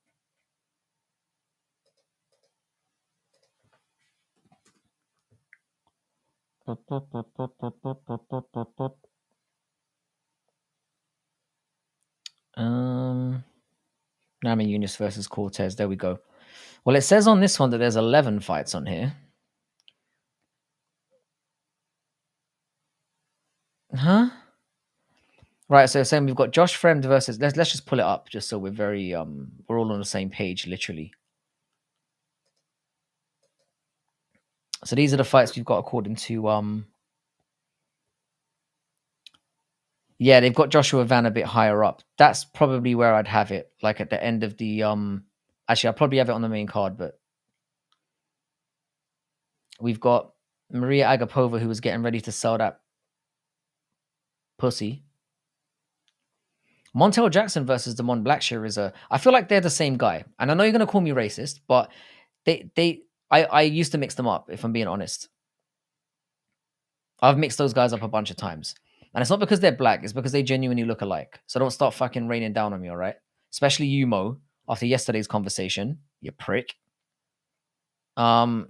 Nami Yunus versus Cortez. There we go. Well, it says on this one that there's 11 fights on here. Huh? Right, so saying we've got Josh Fremd versus... Let's just pull it up just so we're very... we're all on the same page, literally. So these are the fights we've got according to... Yeah, they've got Joshua Van a bit higher up. That's probably where I'd have it. Like at the end of the... Actually, I'll probably have it on the main card, but... We've got Maria Agapova, who was getting ready to sell that pussy. Montel Jackson versus Damon Blackshear is a... I feel like they're the same guy. And I know you're going to call me racist, but I used to mix them up, if I'm being honest. I've mixed those guys up a bunch of times. And it's not because they're black, it's because they genuinely look alike. So don't start fucking raining down on me, all right? Especially you, Mo, after yesterday's conversation. You prick. Al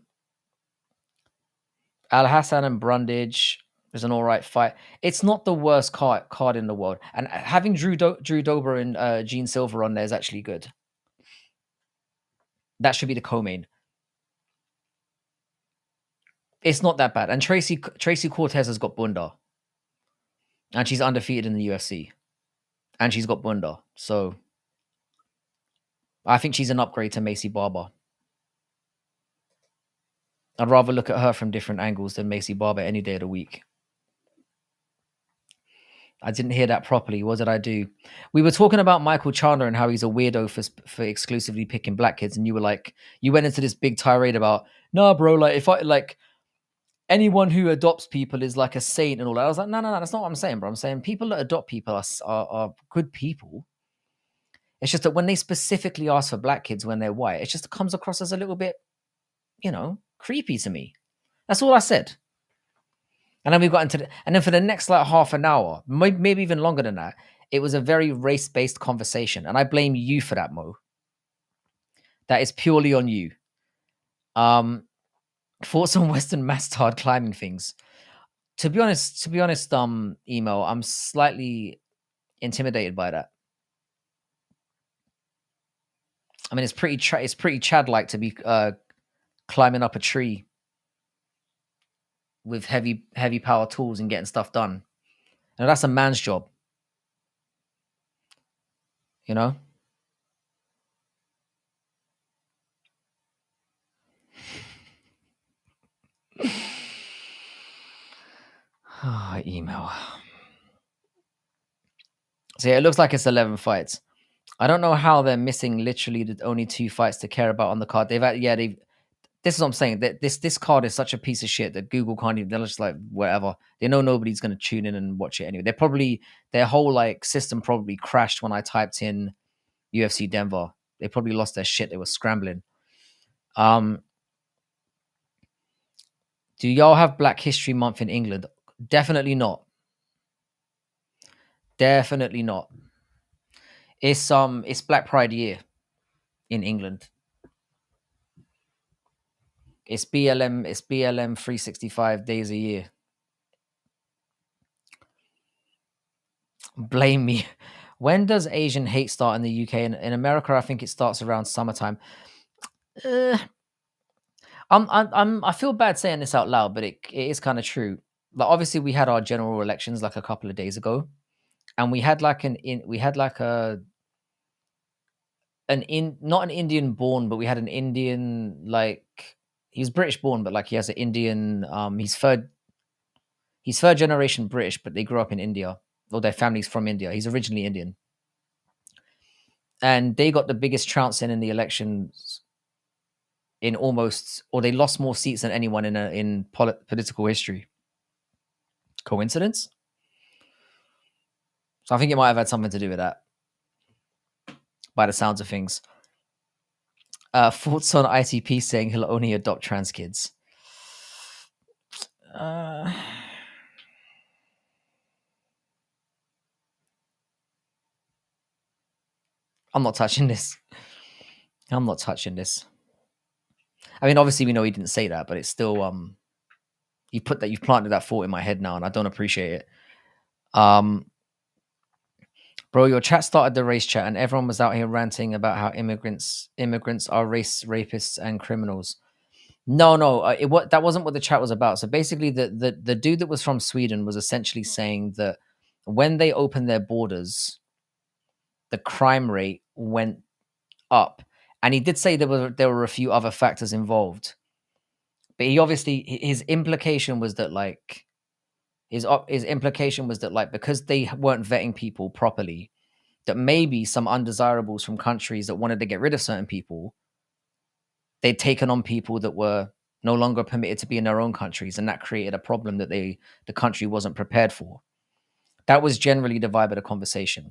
Hassan and Brundage is an all right fight. It's not the worst card in the world. And having Drew Dober and Gene Silver on there is actually good. That should be the co-main. It's not that bad. And Tracy Cortez has got Bunda. And she's undefeated in the UFC. And she's got Bunda. So I think she's an upgrade to Macy Barber. I'd rather look at her from different angles than Macy Barber any day of the week. I didn't hear that properly. What did I do? We were talking about Michael Chandler and how he's a weirdo for exclusively picking black kids, and you were like, you went into this big tirade about, nah, bro, like if I like anyone who adopts people is like a saint and all that. I was like, no, that's not what I'm saying, bro. I'm saying people that adopt people are good people. It's just that when they specifically ask for black kids when they're white, it just comes across as a little bit, creepy to me. That's all I said. And then we got into and then for the next like half an hour, maybe even longer than that, it was a very race-based conversation. And I blame you for that, Mo. That is purely on you. Thoughts on Western Mastard climbing things. To be honest, email, I'm slightly intimidated by that. I mean, it's pretty Chad-like to be climbing up a tree with heavy power tools and getting stuff done. And that's a man's job. You know? Email. So yeah, it looks like it's 11 fights. I don't know how they're missing literally the only 2 fights to care about on the card. This is what I'm saying. That this card is such a piece of shit that Google can't even. They're just like whatever. They know nobody's going to tune in and watch it anyway. Their whole like system probably crashed when I typed in UFC Denver. They probably lost their shit. They were scrambling. Do y'all have Black History Month in England? Definitely not. Definitely not. It's Black Pride year in England. It's BLM 365 days a year. Blame me. When does Asian hate start in the UK? In America, I think it starts around summertime. I feel bad saying this out loud, but it is kind of true. Like obviously, we had our general elections like a couple of days ago, and we had like not an Indian born, but we had an Indian like he's British born, but like he has an Indian. He's third generation British, but they grew up in India, or their family's from India. He's originally Indian, and they got the biggest trounce in the elections in or they lost more seats than anyone in political history. Coincidence? So I think it might have had something to do with that, by the sounds of things. Thoughts on ITP saying he'll only adopt trans kids? I'm not touching this. I mean, obviously we know he didn't say that, but it's still you've planted that thought in my head now, and I don't appreciate it. Bro, your chat started the race chat, and everyone was out here ranting about how immigrants are race rapists and criminals. No, that wasn't what the chat was about. So basically, the dude that was from Sweden was essentially saying that when they opened their borders, the crime rate went up, and he did say there were a few other factors involved. But his implication was that like because they weren't vetting people properly, that maybe some undesirables from countries that wanted to get rid of certain people, they'd taken on people that were no longer permitted to be in their own countries, and that created a problem that the country wasn't prepared for. That was generally the vibe of the conversation.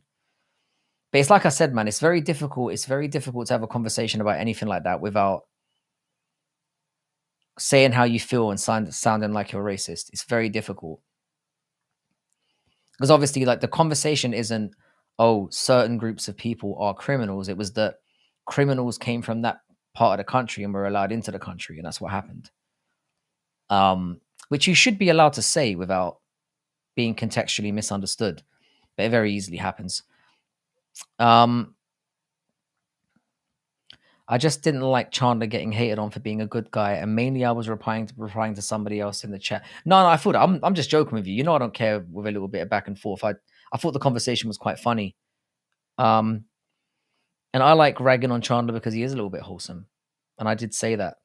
But it's like I said, man, it's very difficult. It's very difficult to have a conversation about anything like that without saying how you feel and sounding like you're racist. It's very difficult. Because obviously, like the conversation isn't, oh, certain groups of people are criminals. It was that criminals came from that part of the country and were allowed into the country, and that's what happened. Which you should be allowed to say without being contextually misunderstood, but it very easily happens. I just didn't like Chandler getting hated on for being a good guy, and mainly I was replying to somebody else in the chat. No, I thought I'm just joking with you. You know, I don't care with a little bit of back and forth. I thought the conversation was quite funny. And I like ragging on Chandler because he is a little bit wholesome, and I did say that.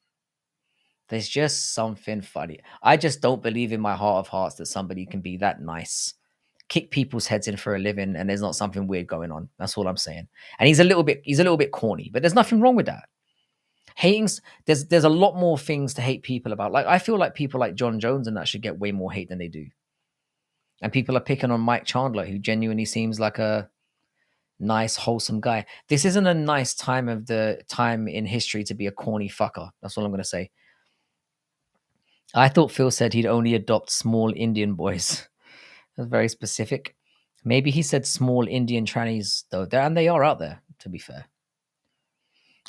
There's just something funny. I just don't believe in my heart of hearts that somebody can be that nice, kick people's heads in for a living, and there's not something weird going on. That's all I'm saying. And he's a little bit corny, but there's nothing wrong with that. There's a lot more things to hate people about. Like I feel like people like John Jones and that should get way more hate than they do. And people are picking on Mike Chandler, who genuinely seems like a nice, wholesome guy. This isn't a nice time in history to be a corny fucker. That's all I'm gonna say. I thought Phil said he'd only adopt small Indian boys. That's very specific. Maybe he said small Indian trannies though, and they are out there. To be fair,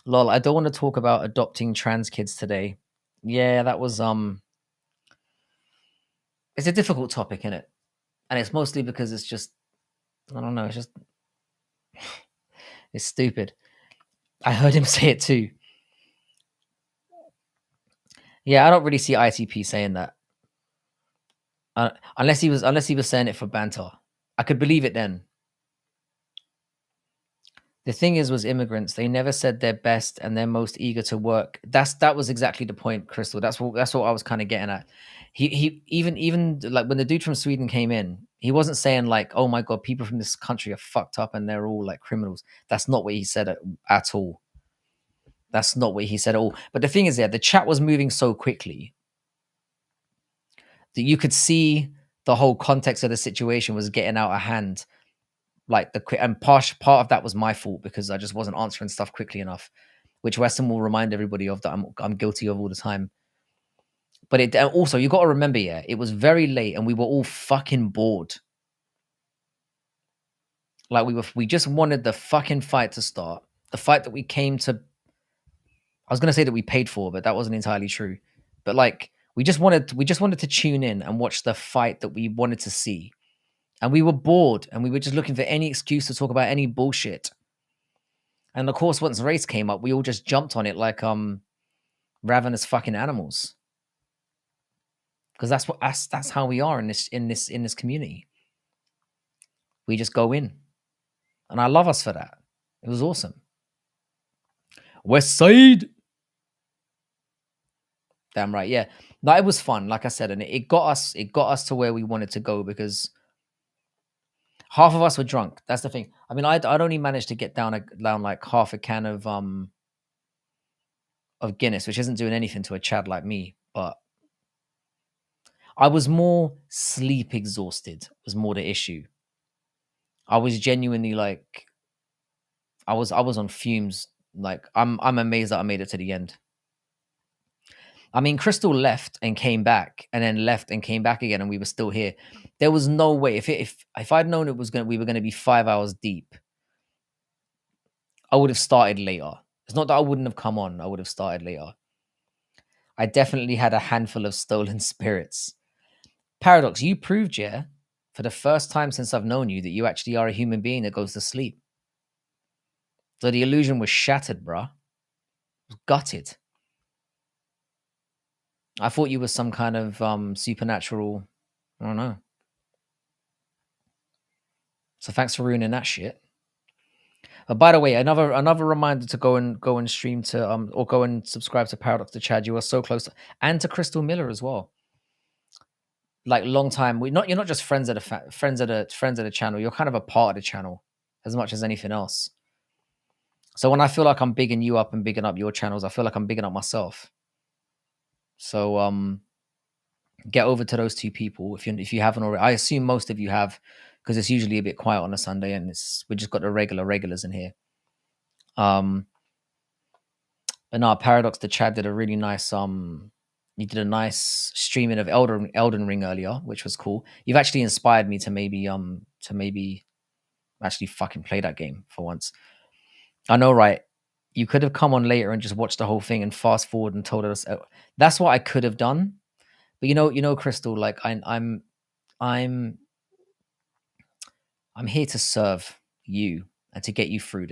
lol. I don't want to talk about adopting trans kids today. Yeah, that was It's a difficult topic, isn't it? And it's mostly because it's just I don't know. It's stupid. I heard him say it too. Yeah, I don't really see ITP saying that. Unless he was saying it for banter. I could believe it then. The thing is, was immigrants, they never said they're best and they're most eager to work. That was exactly the point, Crystal. That's what I was kind of getting at. He even like when the dude from Sweden came in, he wasn't saying like, oh my god, people from this country are fucked up and they're all like criminals. That's not what he said at all. That's not what he said at all. But the thing is, the chat was moving so quickly that you could see the whole context of the situation was getting out of hand. Like and part of that was my fault because I just wasn't answering stuff quickly enough, which Weston will remind everybody of that I'm guilty of all the time. But it also, you got to remember, it was very late and we were all fucking bored. Like we just wanted the fucking fight to start. The fight that we came to. I was gonna say that we paid for, but that wasn't entirely true. But like we just wanted to tune in and watch the fight that we wanted to see. And we were bored and we were just looking for any excuse to talk about any bullshit. And of course, once the race came up, we all just jumped on it like ravenous fucking animals. Because that's how we are in this community. We just go in. And I love us for that. It was awesome. West Side. Damn right, yeah. No, it was fun, like I said, and it got us to where we wanted to go because half of us were drunk. That's the thing. I mean, I'd only managed to get down like half a can of Guinness, which isn't doing anything to a Chad like me, but I was more sleep exhausted was more the issue. I was genuinely like I was on fumes. Like I'm amazed that I made it to the end. I mean, Crystal left and came back, and then left and came back again, and we were still here. There was no way if I'd known we were gonna be 5 hours deep, I would have started later. It's not that I wouldn't have come on. I would have started later. I definitely had a handful of stolen spirits. Paradox, you proved, for the first time since I've known you, that you actually are a human being that goes to sleep. So the illusion was shattered, bruh. I was gutted. I thought you were some kind of supernatural. I don't know. So thanks for ruining that shit. By the way, another reminder to go and stream to or go and subscribe to Paradox to Chad. You are so close, and to Crystal Miller as well. Like long time. You're not just friends of the channel. You're kind of a part of the channel as much as anything else. So when I feel like I'm bigging you up and bigging up your channels, I feel like I'm bigging up myself. So get over to those two people if you haven't already. I assume most of you have, because it's usually a bit quiet on a Sunday, and we just got the regulars in here. But no, Paradox the Chad did a really nice you did a nice streaming of Elden Ring earlier, which was cool. You've actually inspired me to maybe actually fucking play that game for once. I know, right? You could have come on later and just watched the whole thing and fast forward and told us. That's what I could have done. But you know, Crystal, like I'm here to serve you and to get you through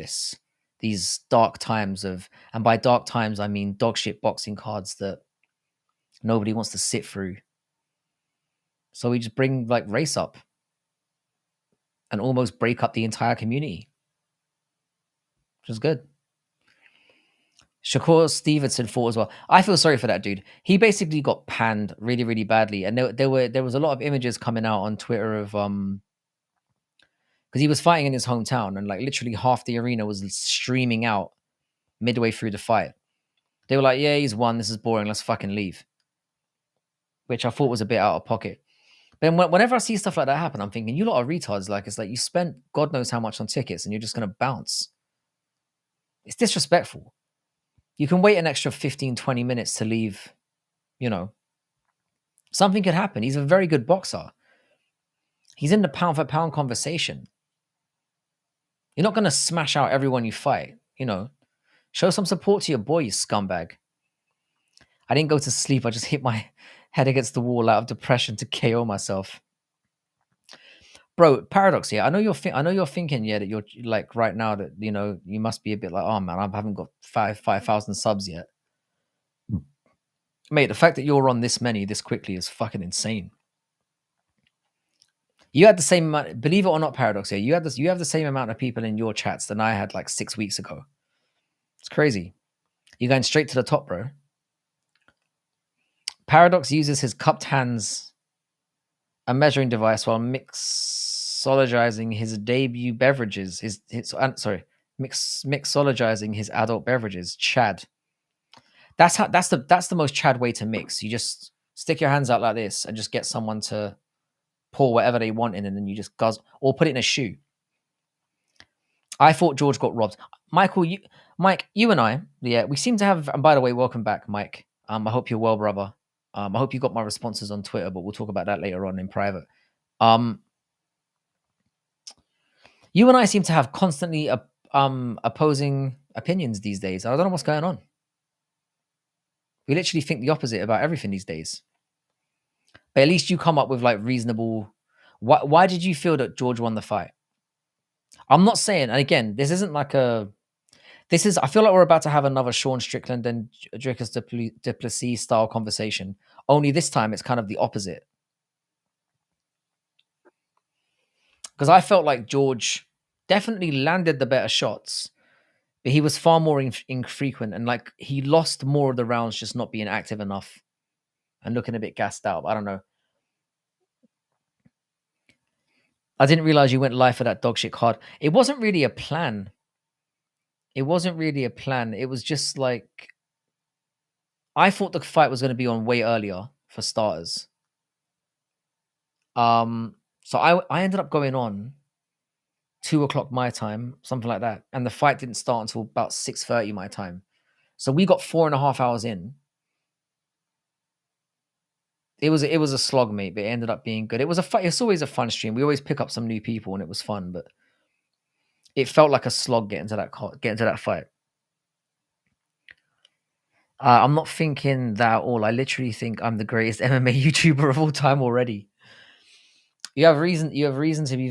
these dark times and by dark times I mean dog shit boxing cards that nobody wants to sit through. So we just bring like race up and almost break up the entire community, which is good. Shakur Stevenson fought as well. I feel sorry for that dude. He basically got panned really, really badly, and there was a lot of images coming out on Twitter of because he was fighting in his hometown, and like literally half the arena was streaming out midway through the fight. They were like, "Yeah, he's won. This is boring. Let's fucking leave," which I thought was a bit out of pocket. But whenever I see stuff like that happen, I'm thinking, you lot are retards. Like, it's like you spent God knows how much on tickets, and you're just gonna bounce. It's disrespectful. You can wait an extra 15, 20 minutes to leave, you know. Something could happen. He's a very good boxer. He's in the pound for pound conversation. You're not going to smash out everyone you fight, you know. Show some support to your boy, you scumbag. I didn't go to sleep. I just hit my head against the wall out of depression to KO myself. Bro, paradox here. I know you're thinking, yeah, that you're like right now that, you know, you must be a bit like, oh man, I haven't got 5,000 subs yet. Mate, the fact that you're on this many this quickly is fucking insane. You had the same amount, believe it or not, paradox here. You have the same amount of people in your chats than I had like 6 weeks ago. It's crazy. You're going straight to the top, bro. Paradox uses his cupped hands, a measuring device, while mixologizing his debut beverages. Mixologizing his adult beverages. Chad. That's the most Chad way to mix. You just stick your hands out like this and just get someone to pour whatever they want in, and then you just or put it in a shoe. I thought George got robbed. Mike, you and I, yeah, we seem to have. And by the way, welcome back, Mike. I hope you're well, brother. I hope you got my responses on Twitter, but we'll talk about that later on in private. You and I seem to have constantly opposing opinions these days. I don't know what's going on. We literally think the opposite about everything these days. But at least you come up with like reasonable. Why did you feel that George won the fight? I'm not saying, and again, this isn't like a. This is. I feel like we're about to have another Sean Strickland and Dricus Duplessis style conversation. Only this time, it's kind of the opposite. Because I felt like George definitely landed the better shots, but he was far more infrequent, and like he lost more of the rounds just not being active enough and looking a bit gassed out. I don't know. I didn't realize you went live for that dog shit card. It wasn't really a plan. It wasn't really a plan. It was just like I thought the fight was going to be on way earlier for starters. So I ended up going on 2:00 my time, something like that, and the fight didn't start until about 6:30 my time. So we got 4.5 hours in. It was a slog, mate, but it ended up being good. It was it's always a fun stream. We always pick up some new people, and it was fun, but it felt like a slog getting to that fight. I'm not thinking that at all. I literally think I'm the greatest MMA YouTuber of all time already. You have reason to be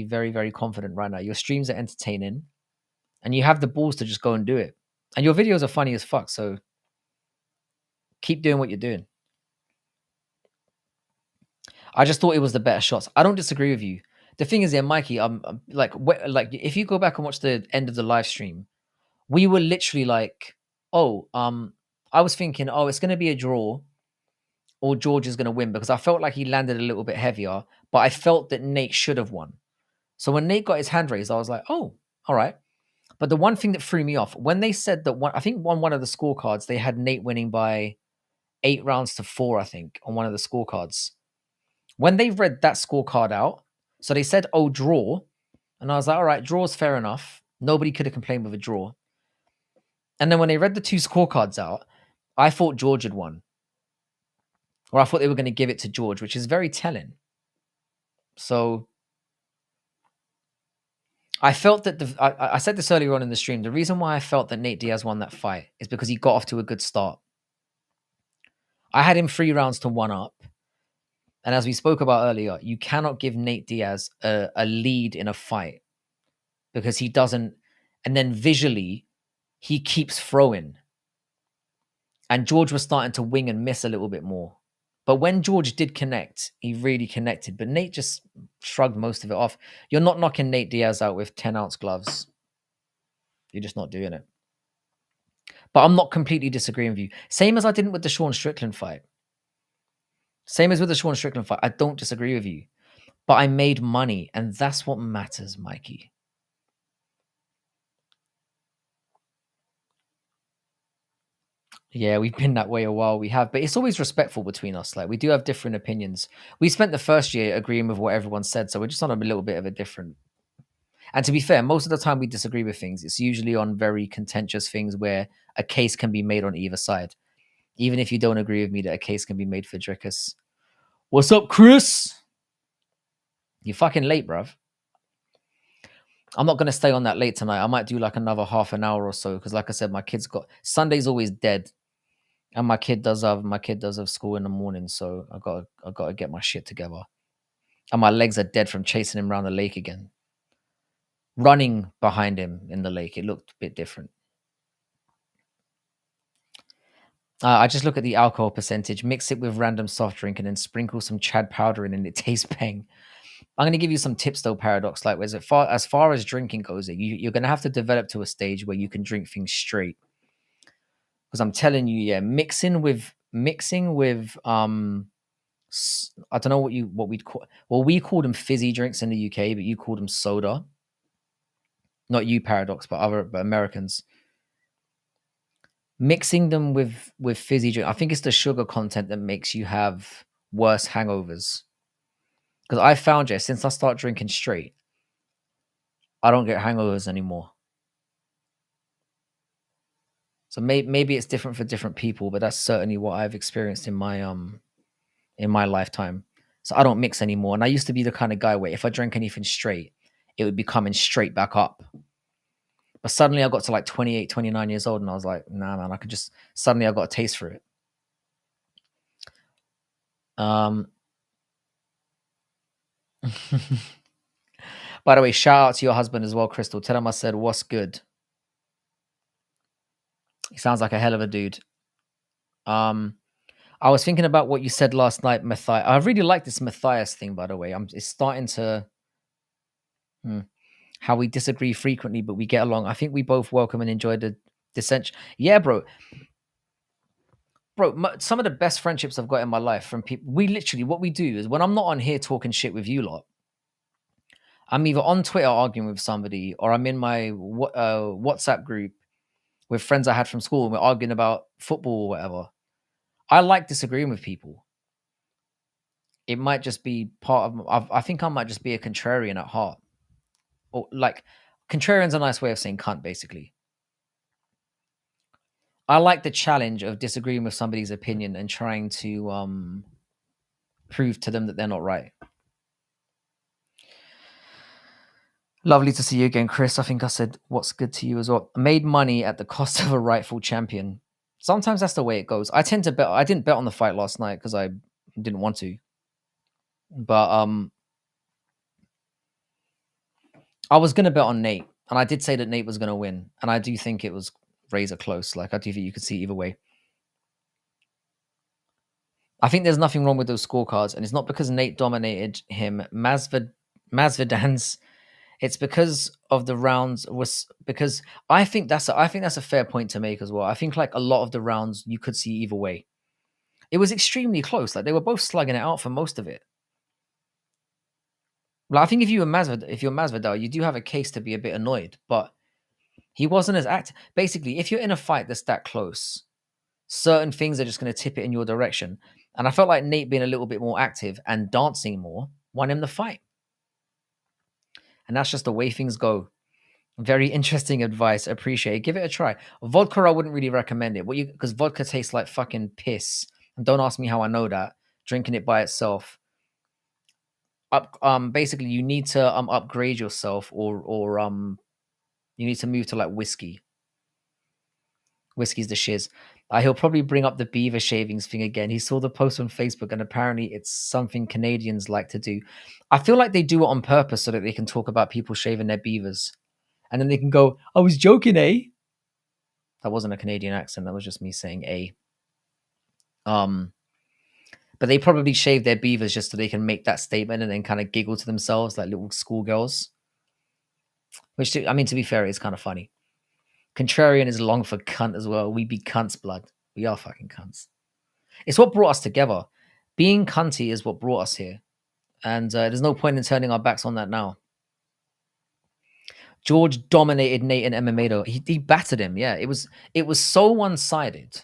very, very confident right now. Your streams are entertaining, and you have the balls to just go and do it. And your videos are funny as fuck. So keep doing what you're doing. I just thought it was the better shots. I don't disagree with you. The thing is, Mikey, like if you go back and watch the end of the live stream, we were literally like, oh, I was thinking, oh, it's going to be a draw, or George is going to win, because I felt like he landed a little bit heavier, but I felt that Nate should have won. So when Nate got his hand raised, I was like, oh, all right. But the one thing that threw me off, when they said that I think on one of the scorecards, they had Nate winning by 8 rounds to 4, I think, on one of the scorecards. When they read that scorecard out, so they said, oh, draw. And I was like, all right, draw's fair enough. Nobody could have complained with a draw. And then when they read the 2 scorecards out, I thought George had won. Or I thought they were going to give it to George, which is very telling. So I felt that I said this earlier on in the stream. The reason why I felt that Nate Diaz won that fight is because he got off to a good start. I had him 3 rounds to 1 up. And as we spoke about earlier, you cannot give Nate Diaz a lead in a fight because he doesn't. And then visually, he keeps throwing. And George was starting to wing and miss a little bit more. But when George did connect, he really connected. But Nate just shrugged most of it off. You're not knocking Nate Diaz out with 10-ounce gloves. You're just not doing it. But I'm not completely disagreeing with you. Same as I didn't with the Sean Strickland fight. Same as with the Sean Strickland fight. I don't disagree with you. But I made money, and that's what matters, Mikey. Yeah, we've been that way a while. We have, but it's always respectful between us. Like we do have different opinions. We spent the first year agreeing with what everyone said, so we're just on a little bit of a different. And to be fair, most of the time we disagree with things. It's usually on very contentious things where a case can be made on either side. Even if you don't agree with me, that a case can be made for Drickus. What's up, Chris? You fucking late, bruv. I'm not gonna stay on that late tonight. I might do like another half an hour or so because, like I said, my kid's got Sunday's always dead, and my kid does have school in the morning, so I gotta get my shit together. And my legs are dead from chasing him around the lake again, running behind him in the lake. It looked a bit different. I just look at the alcohol percentage, mix it with random soft drink, and then sprinkle some Chad powder in, and it tastes bang. I'm going to give you some tips though, Paradox. Like, as far as drinking goes, you're going to have to develop to a stage where you can drink things straight. Because I'm telling you, yeah, mixing with I don't know what we'd call. Well, we called them fizzy drinks in the UK, but you called them soda. Not you, Paradox, but but Americans. Mixing them with fizzy drink. I think it's the sugar content that makes you have worse hangovers. Because I found, yeah, since I start drinking straight, I don't get hangovers anymore. So maybe it's different for different people, but that's certainly what I've experienced in my lifetime. So I don't mix anymore. And I used to be the kind of guy where if I drank anything straight, it would be coming straight back up. But suddenly I got to like 28, 29 years old and I was like, nah, man, suddenly I got a taste for it. By the way, shout out to your husband as well, Crystal. Tell him I said, what's good? He sounds like a hell of a dude. I was thinking about what you said last night, Matthias. I really like this Matthias thing, by the way. It's starting to how we disagree frequently, but we get along. I think we both welcome and enjoy the dissension. Yeah, bro. Some of the best friendships I've got in my life from people. We literally, what we do is when I'm not on here talking shit with you lot, I'm either on Twitter arguing with somebody or I'm in my WhatsApp group with friends I had from school and we're arguing about football or whatever. I like disagreeing with people. It might just be part of. I think I might just be a contrarian at heart, or like contrarian's a nice way of saying cunt, basically. I like the challenge of disagreeing with somebody's opinion and trying to prove to them that they're not right. Lovely to see you again, Chris. I think I said what's good to you as well. Made money at the cost of a rightful champion. Sometimes that's the way it goes. I tend to bet. I didn't bet on the fight last night because I didn't want to. But I was gonna bet on Nate, and I did say that Nate was gonna win, and I do think it was razor close. Like I do think you could see either way. I think there's nothing wrong with those scorecards, and it's not because Nate dominated him. Masvidal's. It's because of the rounds was because I think that's a fair point to make as well. I think like a lot of the rounds you could see either way. It was extremely close. Like they were both slugging it out for most of it. Like I think if you're Masvidal, you do have a case to be a bit annoyed, but he wasn't as active. Basically, if you're in a fight that's that close, certain things are just going to tip it in your direction. And I felt like Nate being a little bit more active and dancing more won him the fight. And that's just the way things go. Very interesting advice. Appreciate it. Give it a try. Vodka, I wouldn't really recommend it. Because vodka tastes like fucking piss. And don't ask me how I know that. Drinking it by itself. Basically you need to upgrade yourself or you need to move to like whiskey. Whiskey's the shiz. He'll probably bring up the beaver shavings thing again. He saw the post on Facebook and apparently it's something Canadians like to do. I feel like they do it on purpose so that they can talk about people shaving their beavers. And then they can go, I was joking, eh? That wasn't a Canadian accent. That was just me saying a. But they probably shave their beavers just so they can make that statement and then kind of giggle to themselves like little schoolgirls. Which, I mean, to be fair, is kind of funny. Contrarian is long for cunt as well. We be cunts, blood. We are fucking cunts. It's what brought us together. Being cunty is what brought us here. And there's no point in turning our backs on that now. George dominated Nate in MMA though. He battered him. Yeah, it was so one sided.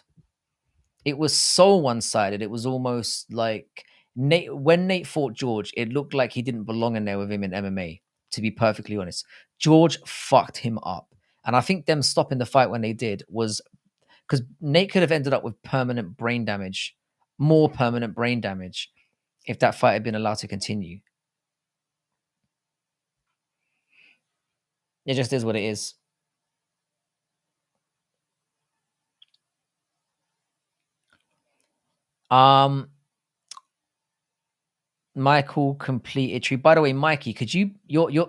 It was so one sided. It was almost like when Nate fought George, it looked like he didn't belong in there with him in MMA. To be perfectly honest, George fucked him up, and I think them stopping the fight when they did was because Nate could have ended up with permanent brain damage, more permanent brain damage, if that fight had been allowed to continue. It just is what it is. Um, Michael completed tree. By the way, Mikey, could you're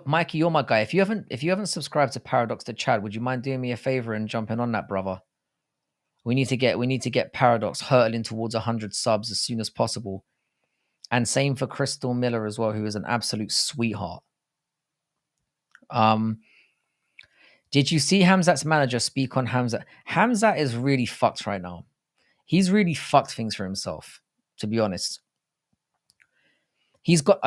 Mikey, you're my guy. If you haven't subscribed to Paradox to Chad, would you mind doing me a favor and jumping on that, brother? We need to get Paradox hurtling towards 100 subs as soon as possible. And same for Crystal Miller as well, who is an absolute sweetheart. Did you see Hamzat's manager speak on Hamzat? Hamzat is really fucked right now. He's really fucked things for himself, to be honest. He's got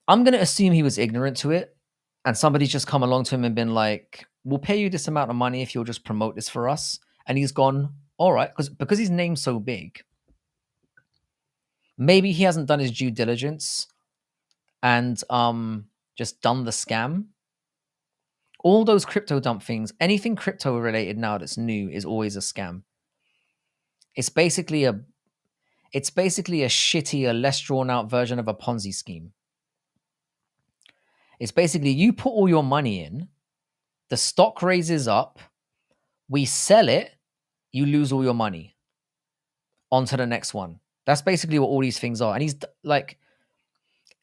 I'm gonna assume he was ignorant to it, and somebody's just come along to him and been like, "We'll pay you this amount of money if you'll just promote this for us." And he's gone, "All right," because his name's so big. Maybe he hasn't done his due diligence and just done the scam. All those crypto dump things, anything crypto related now that's new is always a scam. It's basically a shittier, less drawn out version of a Ponzi scheme. It's basically you put all your money in, the stock raises up, we sell it, you lose all your money. On to the next one. That's basically what all these things are. And he's like,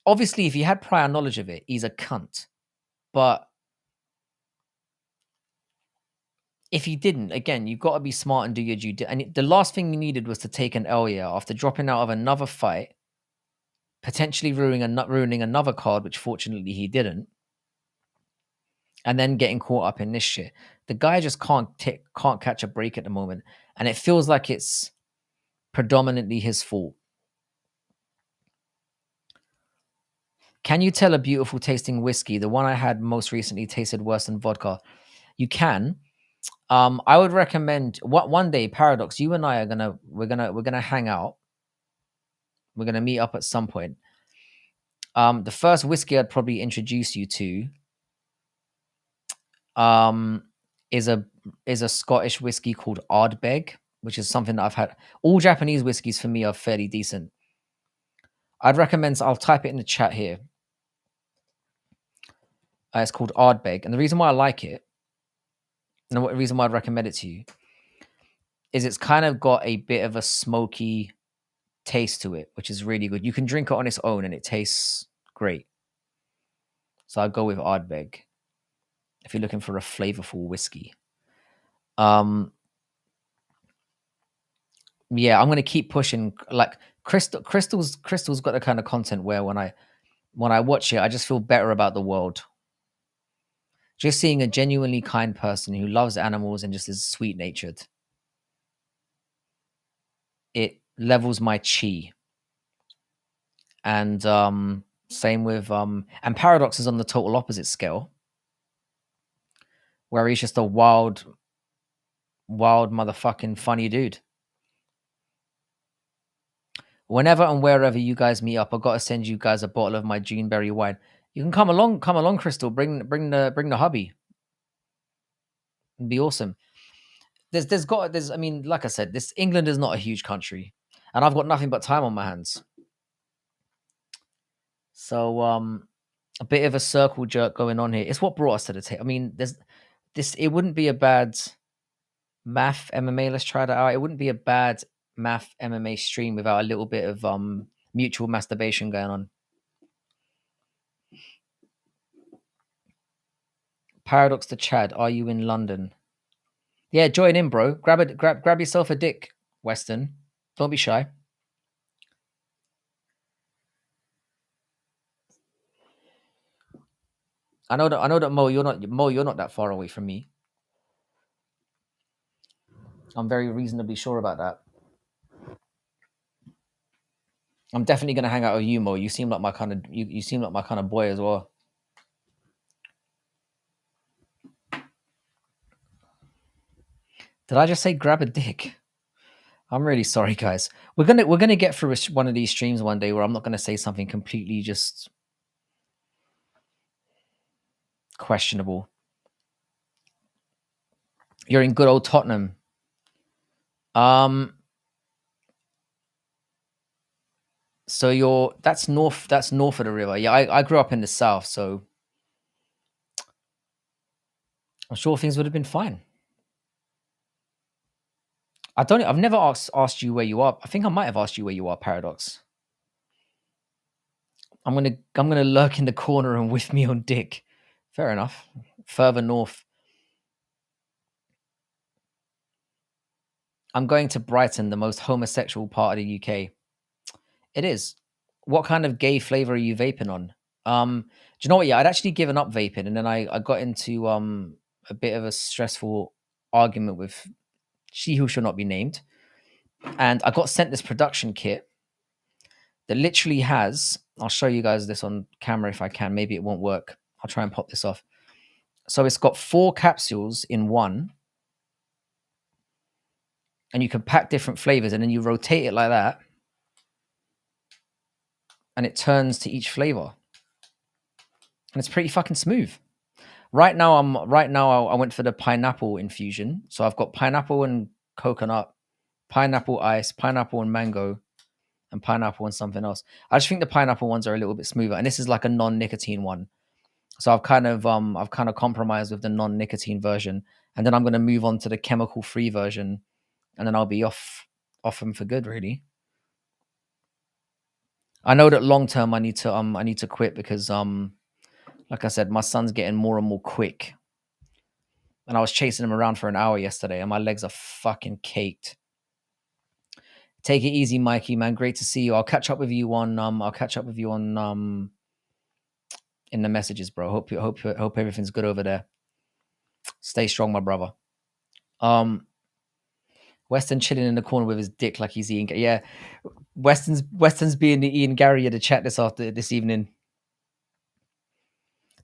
obviously, if he had prior knowledge of it, he's a cunt. But if he didn't, again, you've got to be smart and do your due. And the last thing you needed was to take an L year after dropping out of another fight, potentially ruining another card, which fortunately he didn't, and then getting caught up in this shit. The guy just can't catch a break at the moment, and it feels like it's predominantly his fault. Can you tell a beautiful tasting whiskey? The one I had most recently tasted worse than vodka. You can. I would recommend one day, Paradox, you and I are we're gonna hang out. We're gonna meet up at some point. The first whiskey I'd probably introduce you to is a Scottish whiskey called Ardbeg, which is something that I've had. All Japanese whiskeys for me are fairly decent. I'd recommend. I'll type it in the chat here. It's called Ardbeg, and the reason why I like it, and the reason why I'd recommend it to you, is it's kind of got a bit of a smoky taste to it, which is really good. You can drink it on its own, and it tastes great. So I'd go with Ardbeg if you're looking for a flavorful whiskey. Yeah, I'm gonna keep pushing. Like Crystal's got the kind of content where when I watch it, I just feel better about the world. Just seeing a genuinely kind person who loves animals and just is sweet natured, it levels my chi. And same with and Paradox is on the total opposite scale, where he's just a wild motherfucking funny dude. Whenever and wherever you guys meet up, I gotta send you guys a bottle of my Juneberry wine. You can come along, Crystal. Bring the hubby. It'd be awesome. I mean, like I said, this England is not a huge country, and I've got nothing but time on my hands. So a bit of a circle jerk going on here. It's what brought us to the table. I mean, it wouldn't be a bad math MMA. Let's try that out. It wouldn't be a bad math MMA stream without a little bit of mutual masturbation going on. Paradox to Chad, are you in London? Yeah, join in, bro. Grab yourself a dick, Weston. Don't be shy. I know that Mo, you're not that far away from me. I'm very reasonably sure about that. I'm definitely gonna hang out with you, Mo. You seem like my kind of you seem like my kind of boy as well. Did I just say grab a dick? I'm really sorry, guys. We're gonna get through one of these streams one day where I'm not gonna say something completely just questionable. You're in good old Tottenham. So that's north of the river. Yeah, I grew up in the south, so I'm sure things would have been fine. I've never asked you where you are. I think I might have asked you where you are, Paradox. I'm gonna lurk in the corner and with me on dick. Fair enough. Further north. I'm going to Brighton, the most homosexual part of the UK. It is. What kind of gay flavor are you vaping on? Do you know what? Yeah, I'd actually given up vaping, and then I got into a bit of a stressful argument with she who shall not be named, and I got sent this production kit that literally has. I'll show you guys this on camera if I can. Maybe it won't work. I'll try and pop this off. So it's got 4 capsules in one, and you can pack different flavors, and then you rotate it like that, and it turns to each flavor, and it's pretty fucking smooth. Right now, I went for the pineapple infusion, so I've got pineapple and coconut, pineapple ice, pineapple and mango, and pineapple and something else. I just think the pineapple ones are a little bit smoother, and this is like a non-nicotine one. So I've kind of compromised with the non-nicotine version, and then I'm going to move on to the chemical-free version, and then I'll be off them for good. Really, I know that long term I need to quit because like I said, my son's getting more and more quick, and I was chasing him around for an hour yesterday, and my legs are fucking caked. Take it easy, Mikey, man. Great to see you. I'll catch up with you on in the messages, bro. Hope everything's good over there. Stay strong, my brother. Weston chilling in the corner with his dick like he's Ian. Yeah, Weston's being the Ian Gary of the chat this evening.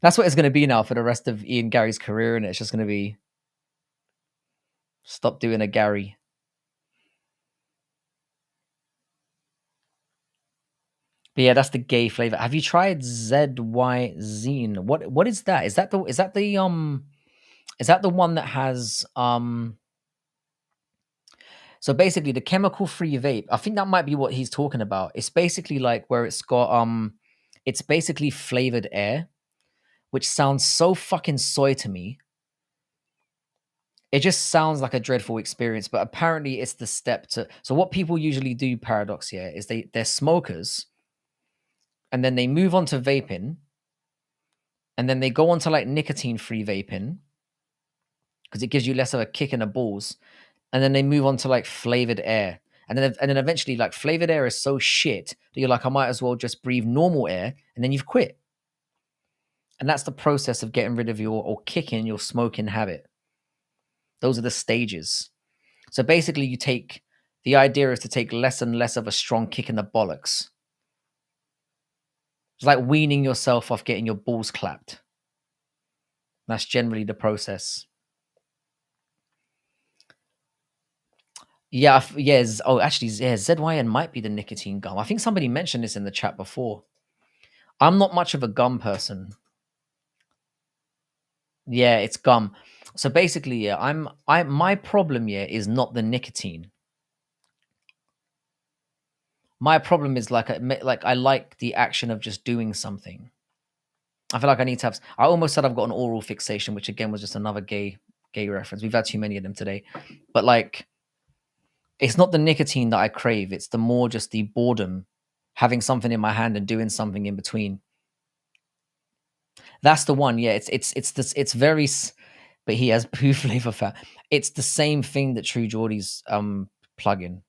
That's what it's going to be now for the rest of Ian Gary's career, and it's just going to be stop doing a Gary. But yeah, that's the gay flavor. Have you tried ZY Zine? What is that? Is that the one that has so basically the chemical free vape? I think that might be what he's talking about. It's basically like where it's got it's basically flavored air, which sounds so fucking soy to me. It just sounds like a dreadful experience, but apparently it's the step to. So what people usually do, Paradox here, is they're smokers, and then they move on to vaping, and then they go on to like nicotine free vaping because it gives you less of a kick in the balls, and then they move on to like flavored air, and then eventually like flavored air is so shit that you're like, I might as well just breathe normal air, and then you've quit. And that's the process of getting rid of or kicking your smoking habit. Those are the stages. So basically, the idea is to take less and less of a strong kick in the bollocks. It's like weaning yourself off getting your balls clapped. That's generally the process. Yeah, actually, yeah, ZYN might be the nicotine gum. I think somebody mentioned this in the chat before. I'm not much of a gum person. Yeah, it's gum. So basically, yeah, my problem here is not the nicotine. My problem is like I like the action of just doing something. I feel like I need to have. I almost said I've got an oral fixation, which again was just another gay reference. We've had too many of them today, but like, it's not the nicotine that I crave. It's the more just the boredom, having something in my hand and doing something in between. That's the one. Yeah, it's very. But he has poo flavor fat. It's the same thing that True Geordie's plugin.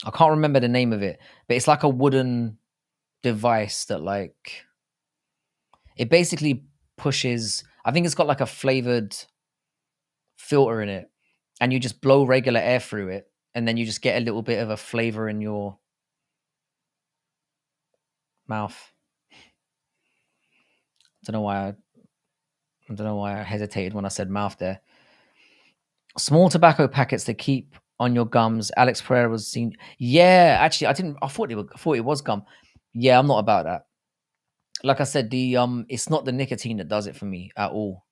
I can't remember the name of it, but it's like a wooden device that like it basically pushes. I think it's got like a flavored filter in it, and you just blow regular air through it, and then you just get a little bit of a flavor in your mouth. I don't know why I hesitated when I said mouth there. Small tobacco packets to keep on your gums. Alex Pereira was seen. Yeah, actually, I didn't. I thought it was gum. Yeah, I'm not about that. Like I said, it's not the nicotine that does it for me at all.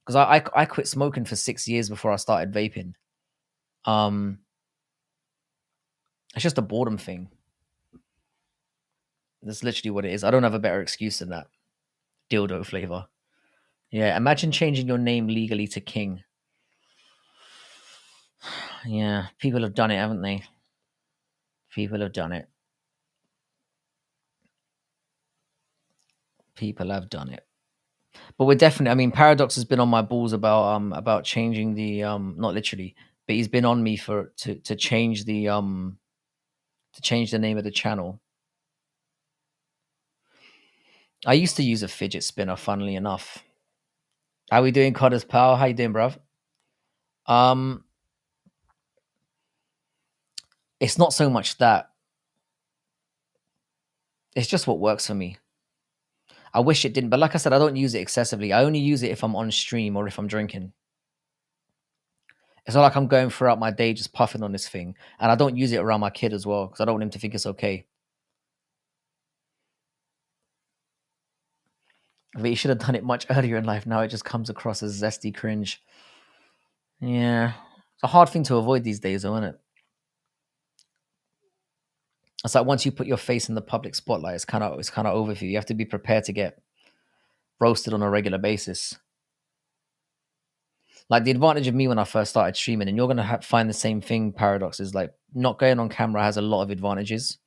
Because I quit smoking for 6 years before I started vaping. Um, it's just a boredom thing. That's literally what it is. I don't have a better excuse than that. Dildo flavor. Yeah, imagine changing your name legally to King. Yeah, people have done it, haven't they? People have done it. People have done it. But we're definitely. I mean, Paradox has been on my balls about changing the not literally, but he's been on me for to change the name of the channel. I used to use a fidget spinner, funnily enough. How we doing, Codder's pal? How you doing, bruv? Um, it's not so much that. It's just what works for me. I wish it didn't, but like I said, I don't use it excessively. I only use it if I'm on stream or if I'm drinking. It's not like I'm going throughout my day just puffing on this thing, and I don't use it around my kid as well because I don't want him to think it's okay. But you should have done it much earlier in life. Now it just comes across as zesty cringe. Yeah, it's a hard thing to avoid these days, though, isn't it? It's like once you put your face in the public spotlight, it's kind of over for you. You have to be prepared to get roasted on a regular basis. Like the advantage of me when I first started streaming, and you're gonna find the same thing. Paradox is like not going on camera has a lot of advantages,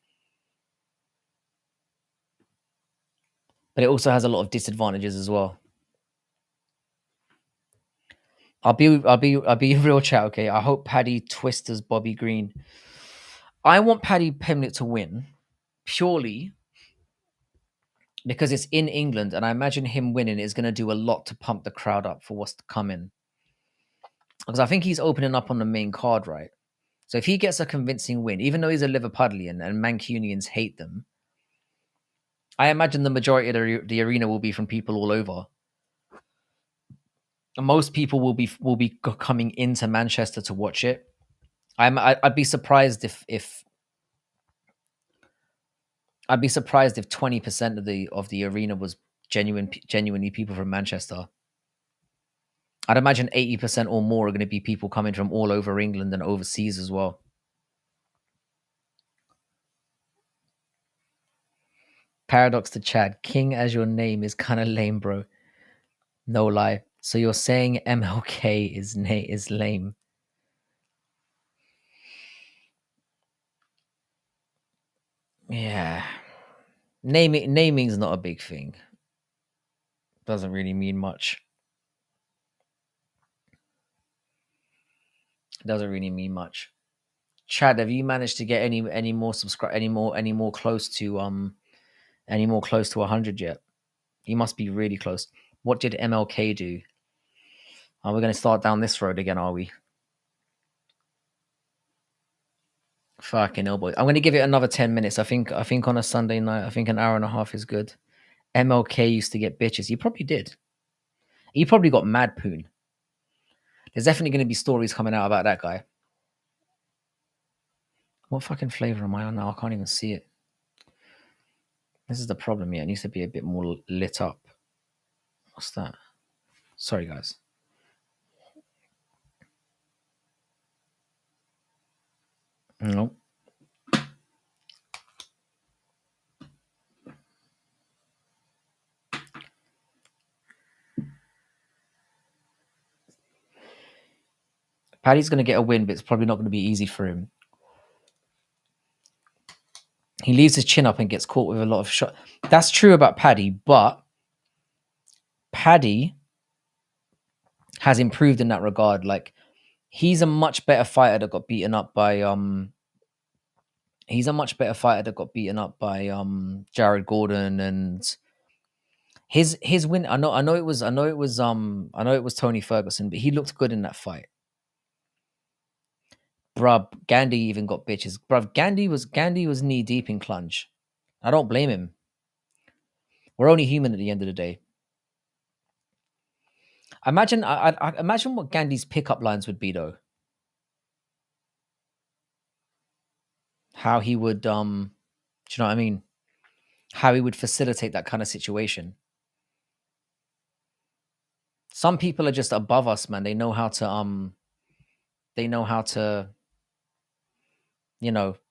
but it also has a lot of disadvantages as well. I'll be real chat. Okay, I hope Paddy twisters Bobby Green. I want Paddy Pimlet to win purely because it's in England, and I imagine him winning is going to do a lot to pump the crowd up for what's to come in. Because I think he's opening up on the main card, right? So if he gets a convincing win, even though he's a Liverpudlian and Mancunians hate them, I imagine the majority of the arena will be from people all over. And most people will be coming into Manchester to watch it. I'd be surprised if I'd be surprised if 20% of the arena was genuinely people from Manchester. I'd imagine 80% or more are going to be people coming from all over England and overseas as well. Paradox to Chad, King as your name is kind of lame, bro. No lie. So you're saying MLK is lame? Yeah. Naming's not a big thing. Doesn't really mean much. Doesn't really mean much. Chad, have you managed to get any more subscribe any more close to 100 yet? You must be really close. What did MLK do? Are we going to start down this road again? Are we? Fucking hell, boy! I'm going to give it another 10 minutes. I think on a Sunday night, I think an hour and a half is good. MLK used to get bitches. He probably did. He probably got mad poon. There's definitely going to be stories coming out about that guy. What fucking flavor am I on now? I can't even see it. This is the problem here. It needs to be a bit more lit up. What's that? Sorry, guys. Nope. Paddy's going to get a win, but it's probably not going to be easy for him. He leaves his chin up and gets caught with a lot of shots. That's true about Paddy, but Paddy has improved in that regard. Like he's a much better fighter that got beaten up by Jared Gordon, and his win. I know it was Tony Ferguson, but he looked good in that fight. Bruh, Gandhi even got bitches. Bruv, Gandhi was knee deep in clunge. I don't blame him. We're only human at the end of the day. I imagine what Gandhi's pickup lines would be though. How he would do you know what I mean? How he would facilitate that kind of situation. Some people are just above us, man. They know how to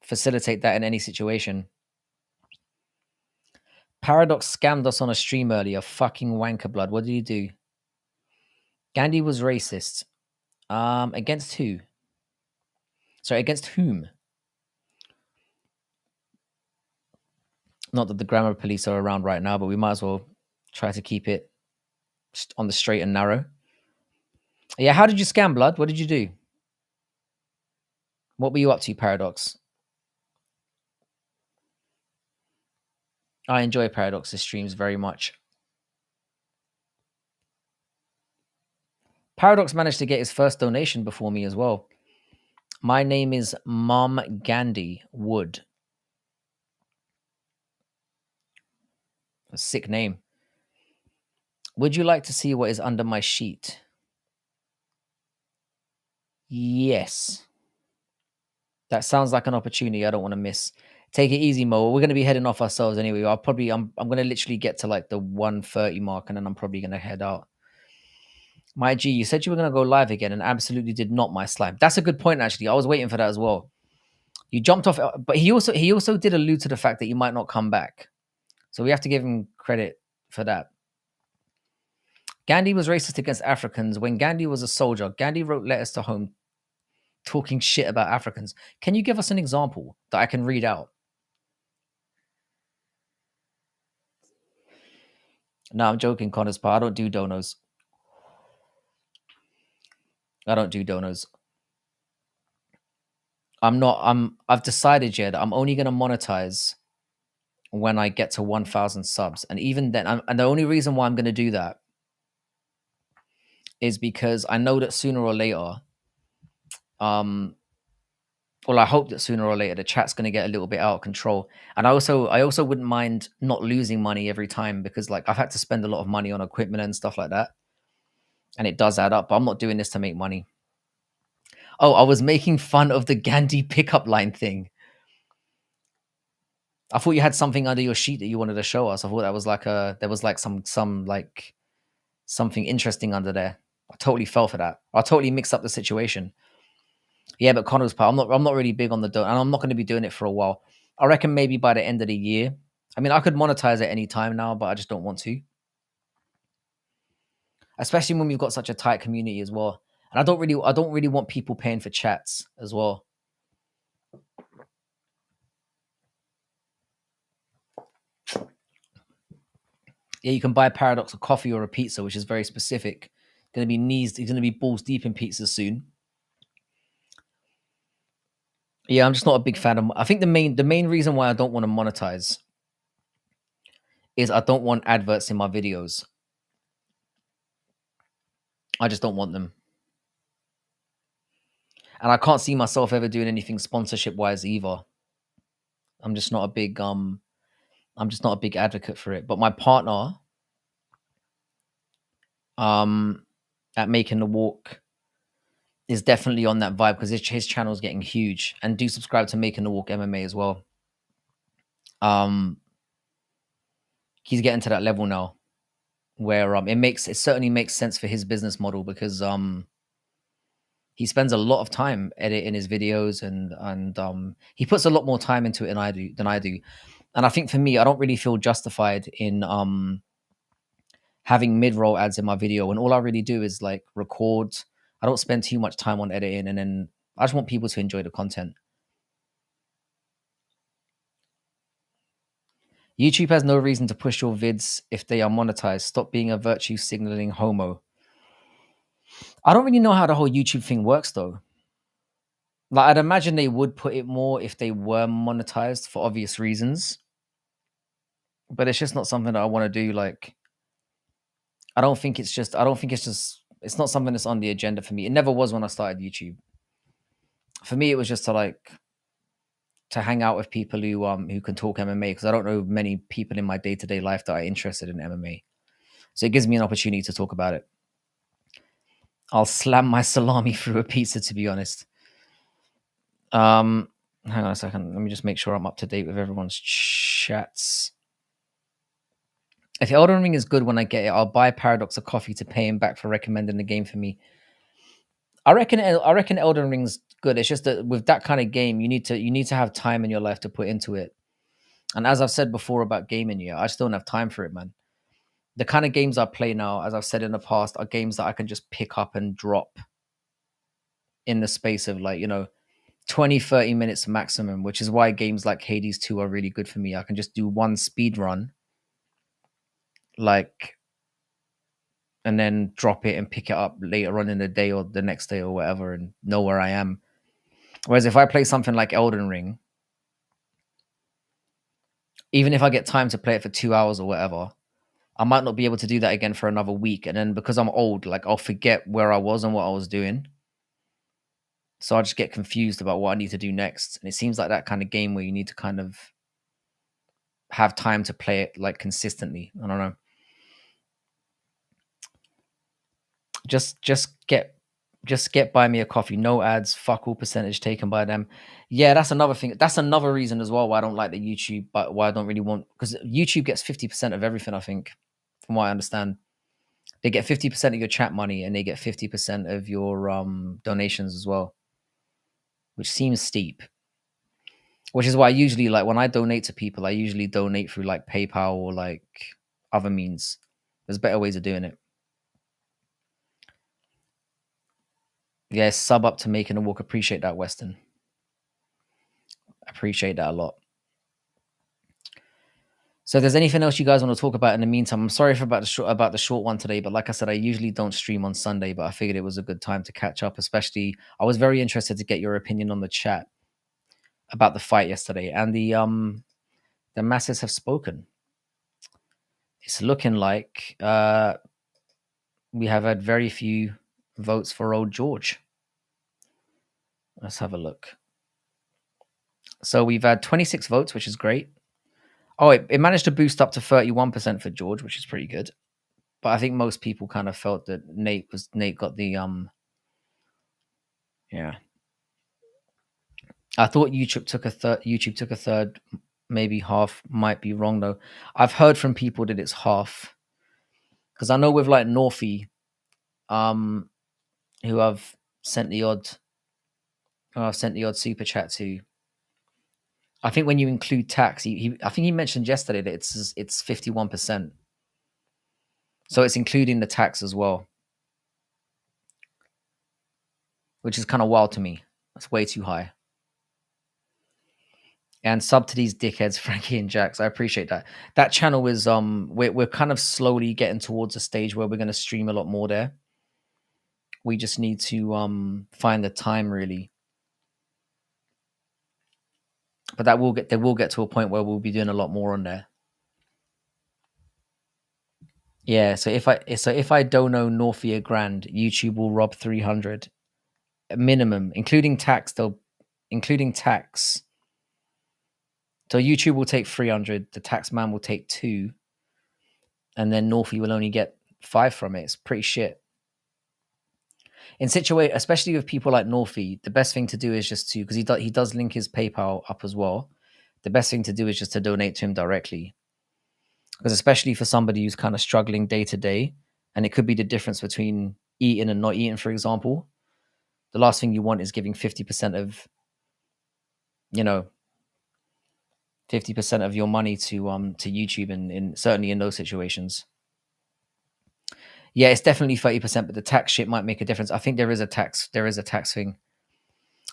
facilitate that in any situation. Paradox scammed us on a stream earlier. Fucking wanker blood. What did he do? Gandhi was racist. Against who? Sorry, against whom? Not that the grammar police are around right now, but we might as well try to keep it on the straight and narrow. Yeah, how did you scam, blood? What did you do? What were you up to, Paradox? I enjoy Paradox's streams very much. Paradox managed to get his first donation before me as well. My name is Mom Gandhi Wood. A sick name. Would you like to see what is under my sheet? Yes. That sounds like an opportunity I don't want to miss. Take it easy, Mo. We're going to be heading off ourselves anyway. I'm going to literally get to like the 1:30 mark, and then I'm probably going to head out. My G, you said you were going to go live again and absolutely did not, my slime. That's a good point, actually. I was waiting for that as well. You jumped off, but he also did allude to the fact that you might not come back. So we have to give him credit for that. Gandhi was racist against Africans. When Gandhi was a soldier, Gandhi wrote letters to home talking shit about Africans. Can you give us an example that I can read out? No, I'm joking, Connors, but I don't do donos. I've decided, yeah, that I'm only going to monetize when I get to 1,000 subs. And even then, and the only reason why I'm going to do that is because I know that sooner or later, well, I hope that sooner or later the chat's going to get a little bit out of control. And I also wouldn't mind not losing money every time, because like I've had to spend a lot of money on equipment and stuff like that. And it does add up, but I'm not doing this to make money. Oh, I was making fun of the Gandhi pickup line thing. I thought you had something under your sheet that you wanted to show us. I thought that was like there was like some like something interesting under there. I totally fell for that. I totally mixed up the situation. Yeah, but Connor's part, I'm not really big on the dough, and I'm not going to be doing it for a while. I reckon maybe by the end of the year. I mean, I could monetize at any time now, but I just don't want to. Especially when we've got such a tight community as well. And I don't really want people paying for chats as well. Yeah, you can buy Paradox a coffee or a pizza, which is very specific. He's going to be balls deep in pizzas soon. Yeah, I'm just not a big fan of. I think the main reason why I don't want to monetize is I don't want adverts in my videos. I just don't want them, and I can't see myself ever doing anything sponsorship wise either. I'm just not a big advocate for it. But my partner, at Making the Walk, is definitely on that vibe, because his channel is getting huge. And do subscribe to Making the Walk MMA as well. He's getting to that level now where it certainly makes sense for his business model, because he spends a lot of time editing his videos, and he puts a lot more time into it than I do. And I think for me, I don't really feel justified in having mid-roll ads in my video when all I really do is like record. I don't spend too much time on editing, and then I just want people to enjoy the content. YouTube has no reason to push your vids if they are monetized. Stop being a virtue signaling homo. I don't really know how the whole YouTube thing works though. Like, I'd imagine they would put it more if they were monetized for obvious reasons. But it's just not something that I want to do. Like, I don't think it's not something that's on the agenda for me. It never was when I started YouTube. For me, it was just to hang out with people who can talk MMA, because I don't know many people in my day-to-day life that are interested in MMA. So it gives me an opportunity to talk about it. I'll slam my salami through a pizza, to be honest. Hang on a second. Let me just make sure I'm up to date with everyone's chats. If Elden Ring is good when I get it, I'll buy Paradox a coffee to pay him back for recommending the game for me. I reckon Elden Ring's good. It's just that with that kind of game, you need to have time in your life to put into it. And as I've said before about gaming, yeah, I just don't have time for it, man. The kind of games I play now, as I've said in the past, are games that I can just pick up and drop in the space of 20, 30 minutes maximum, which is why games like Hades 2 are really good for me. I can just do one speed run, and then drop it and pick it up later on in the day or the next day or whatever and know where I am. Whereas if I play something like Elden Ring, even if I get time to play it for 2 hours or whatever, I might not be able to do that again for another week. And then because I'm old, I'll forget where I was and what I was doing. So I just get confused about what I need to do next. And it seems like that kind of game where you need to kind of have time to play it consistently. I don't know. Just get buy me a coffee. No ads. Fuck all percentage taken by them. Yeah, that's another thing. That's another reason as well why I don't like the YouTube, but why I don't really want, because YouTube gets 50% of everything, I think, from what I understand. They get 50% of your chat money and they get 50% of your donations as well, which seems steep. Which is why I usually, when I donate to people, I usually donate through PayPal or other means. There's better ways of doing it. Yeah, sub up to Making a Walk. Appreciate that, Weston. Appreciate that a lot. So if there's anything else you guys want to talk about in the meantime, I'm sorry about the short one today, but like I said, I usually don't stream on Sunday, but I figured it was a good time to catch up. Especially, I was very interested to get your opinion on the chat about the fight yesterday, and the masses have spoken. It's looking like we have had very few votes for old George. Let's have a look. So we've had 26 votes, which is great. Oh, it managed to boost up to 31% for George, which is pretty good. But I think most people kind of felt that Nate got the yeah. I thought YouTube took a third, maybe half. Might be wrong though. I've heard from people that it's half. Because I know with Northie, who I've sent the odd super chat to. I think when you include tax, I think he mentioned yesterday that it's 51%. So it's including the tax as well, which is kind of wild to me. That's way too high. And sub to these dickheads, Frankie and Jax. I appreciate that. That channel is we're kind of slowly getting towards a stage where we're going to stream a lot more there. We just need to find the time really. But they will get to a point where we'll be doing a lot more on there. Yeah, so if I dono Northia grand, YouTube will rob 300 minimum, including tax. Including tax. So YouTube will take 300, the tax man will take 2, and then Northie will only get 5 from it. It's pretty shit. In situation, especially with people like Northie, the best thing to do is just to, because he does link his PayPal up as well. The best thing to do is just to donate to him directly, because especially for somebody who's kind of struggling day to day, and it could be the difference between eating and not eating, for example. The last thing you want is giving 50% of, 50% of your money to YouTube, and certainly in those situations. Yeah, it's definitely 30%, but the tax shit might make a difference. I think there is a tax thing.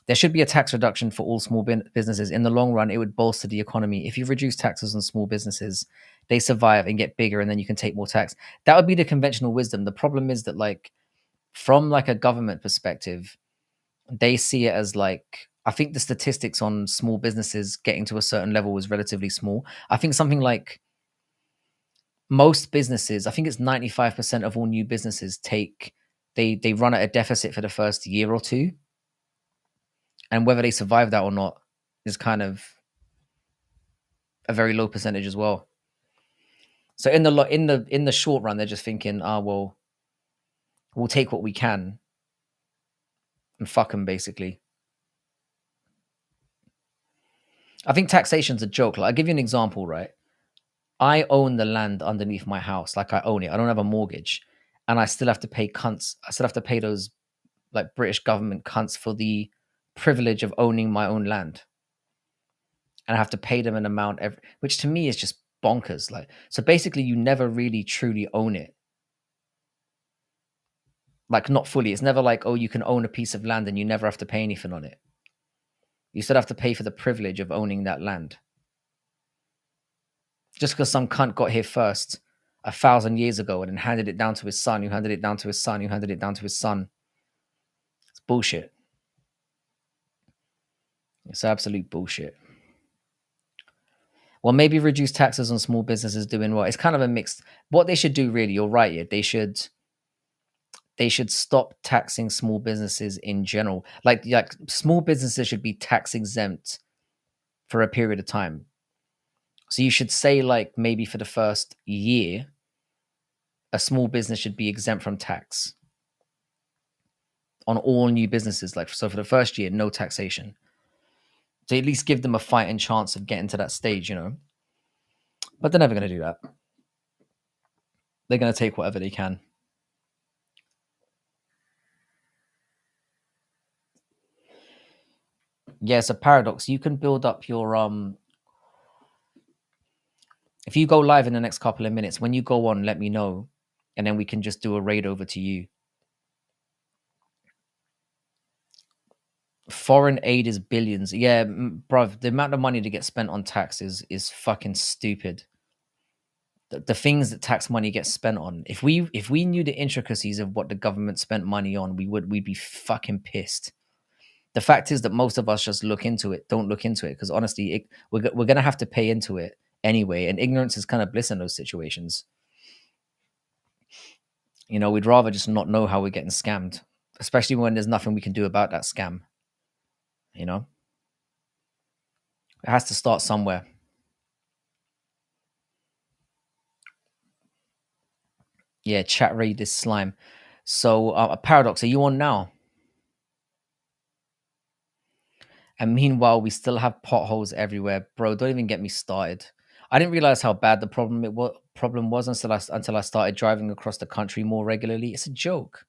There should be a tax reduction for all small businesses. In the long run, it would bolster the economy. If you reduce taxes on small businesses, they survive and get bigger, and then you can take more tax. That would be the conventional wisdom. The problem is that, from a government perspective, they see it as I think the statistics on small businesses getting to a certain level is relatively small. I think something like most businesses, I think it's 95% of all new businesses they run at a deficit for the first year or two. And whether they survive that or not is kind of a very low percentage as well. So in the short run, they're just thinking, well, we'll take what we can and fuck them, basically. I think taxation's a joke. Like, I'll give you an example, right? I own the land underneath my house, like I own it. I don't have a mortgage, and I still have to pay cunts. I still have to pay those like British government cunts for the privilege of owning my own land, and I have to pay them an amount which to me is just bonkers. Like, so basically, you never really truly own it. Like, not fully. It's never like, oh, you can own a piece of land and you never have to pay anything on it. You still have to pay for the privilege of owning that land. Just because some cunt got here first 1,000 years ago and then handed it down to his son, who handed it down to his son, who handed it down to his son. It's bullshit. It's absolute bullshit. Well, maybe reduce taxes on small businesses doing well. It's kind of a mixed. What they should do, really, you're right. Yeah, they should stop taxing small businesses in general. Like small businesses should be tax exempt for a period of time. So you should say, like, maybe for the first year, a small business should be exempt from tax on all new businesses. Like, so for the first year, no taxation. To at least give them a fighting chance of getting to that stage, you know. But they're never going to do that. They're going to take whatever they can. Yeah, it's a paradox. You can build up your if you go live in the next couple of minutes, when you go on, let me know, and then we can just do a raid over to you. Foreign aid is billions. Yeah, bruv, the amount of money that gets spent on tax is fucking stupid. The things that tax money gets spent on. If we knew the intricacies of what the government spent money on, we'd be fucking pissed. The fact is that most of us just don't look into it, because honestly, we're going to have to pay into it anyway, and ignorance is kind of bliss in those situations. You know, we'd rather just not know how we're getting scammed, especially when there's nothing we can do about that scam. You know, it has to start somewhere. Yeah, chat raid this slime. So, a paradox, are you on now? And meanwhile, we still have potholes everywhere, bro. Don't even get me started. I didn't realize how bad the problem was until I started driving across the country more regularly. It's a joke.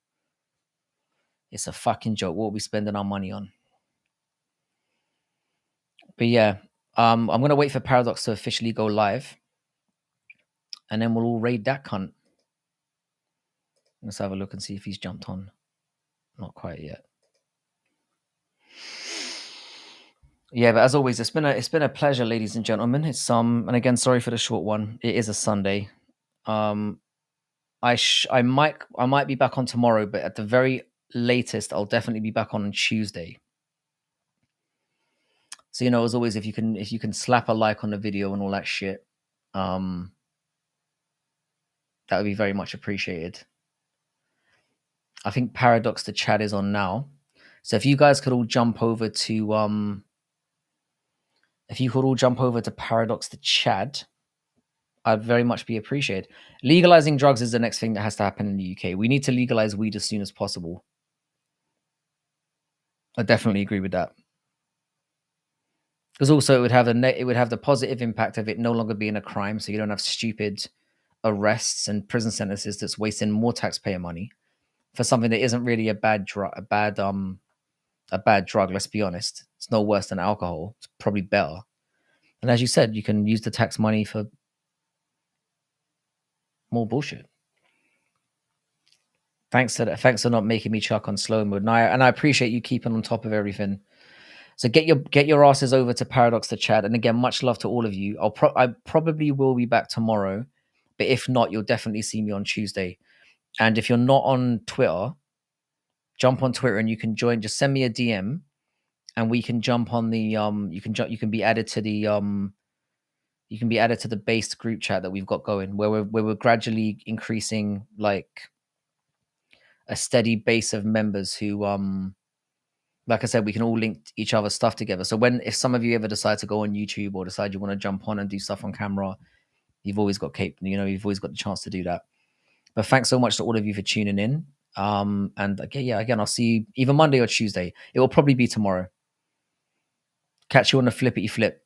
It's a fucking joke. What are we spending our money on? But yeah, I'm gonna wait for Paradox to officially go live, and then we'll all raid that cunt. Let's have a look and see if he's jumped on. Not quite yet. Yeah, but as always, it's been a pleasure, ladies and gentlemen. It's and again, sorry for the short one. It is a Sunday. I might be back on tomorrow, but at the very latest, I'll definitely be back on Tuesday. So, you know, as always, if you can slap a like on the video and all that shit, that would be very much appreciated. I think Paradox the chat is on now. So if you guys could all jump over to Paradox the chat, I'd very much be appreciated. Legalizing drugs is the next thing that has to happen in the UK. We need to legalize weed as soon as possible. I definitely agree with that. Because also it would have the positive impact of it no longer being a crime, so you don't have stupid arrests and prison sentences that's wasting more taxpayer money for something that isn't really a bad drug. Let's be honest, it's no worse than alcohol. It's probably better. And as you said, you can use the tax money for more bullshit. Thanks for not making me chuck on slow mode. And I appreciate you keeping on top of everything. So get your asses over to Paradox the chat. And again, much love to all of you. I probably will be back tomorrow, but if not, you'll definitely see me on Tuesday. And if you're not on Twitter, jump on Twitter and you can join. Just send me a DM, and we can jump on the You can be added to the based group chat that we've got going, where we're gradually increasing like a steady base of members who like I said, we can all link each other's stuff together. So if some of you ever decide to go on YouTube or decide you want to jump on and do stuff on camera, you've always got you've always got the chance to do that. But thanks so much to all of you for tuning in. And again, I'll see you either Monday or Tuesday. It will probably be tomorrow. Catch you on the flippity flip.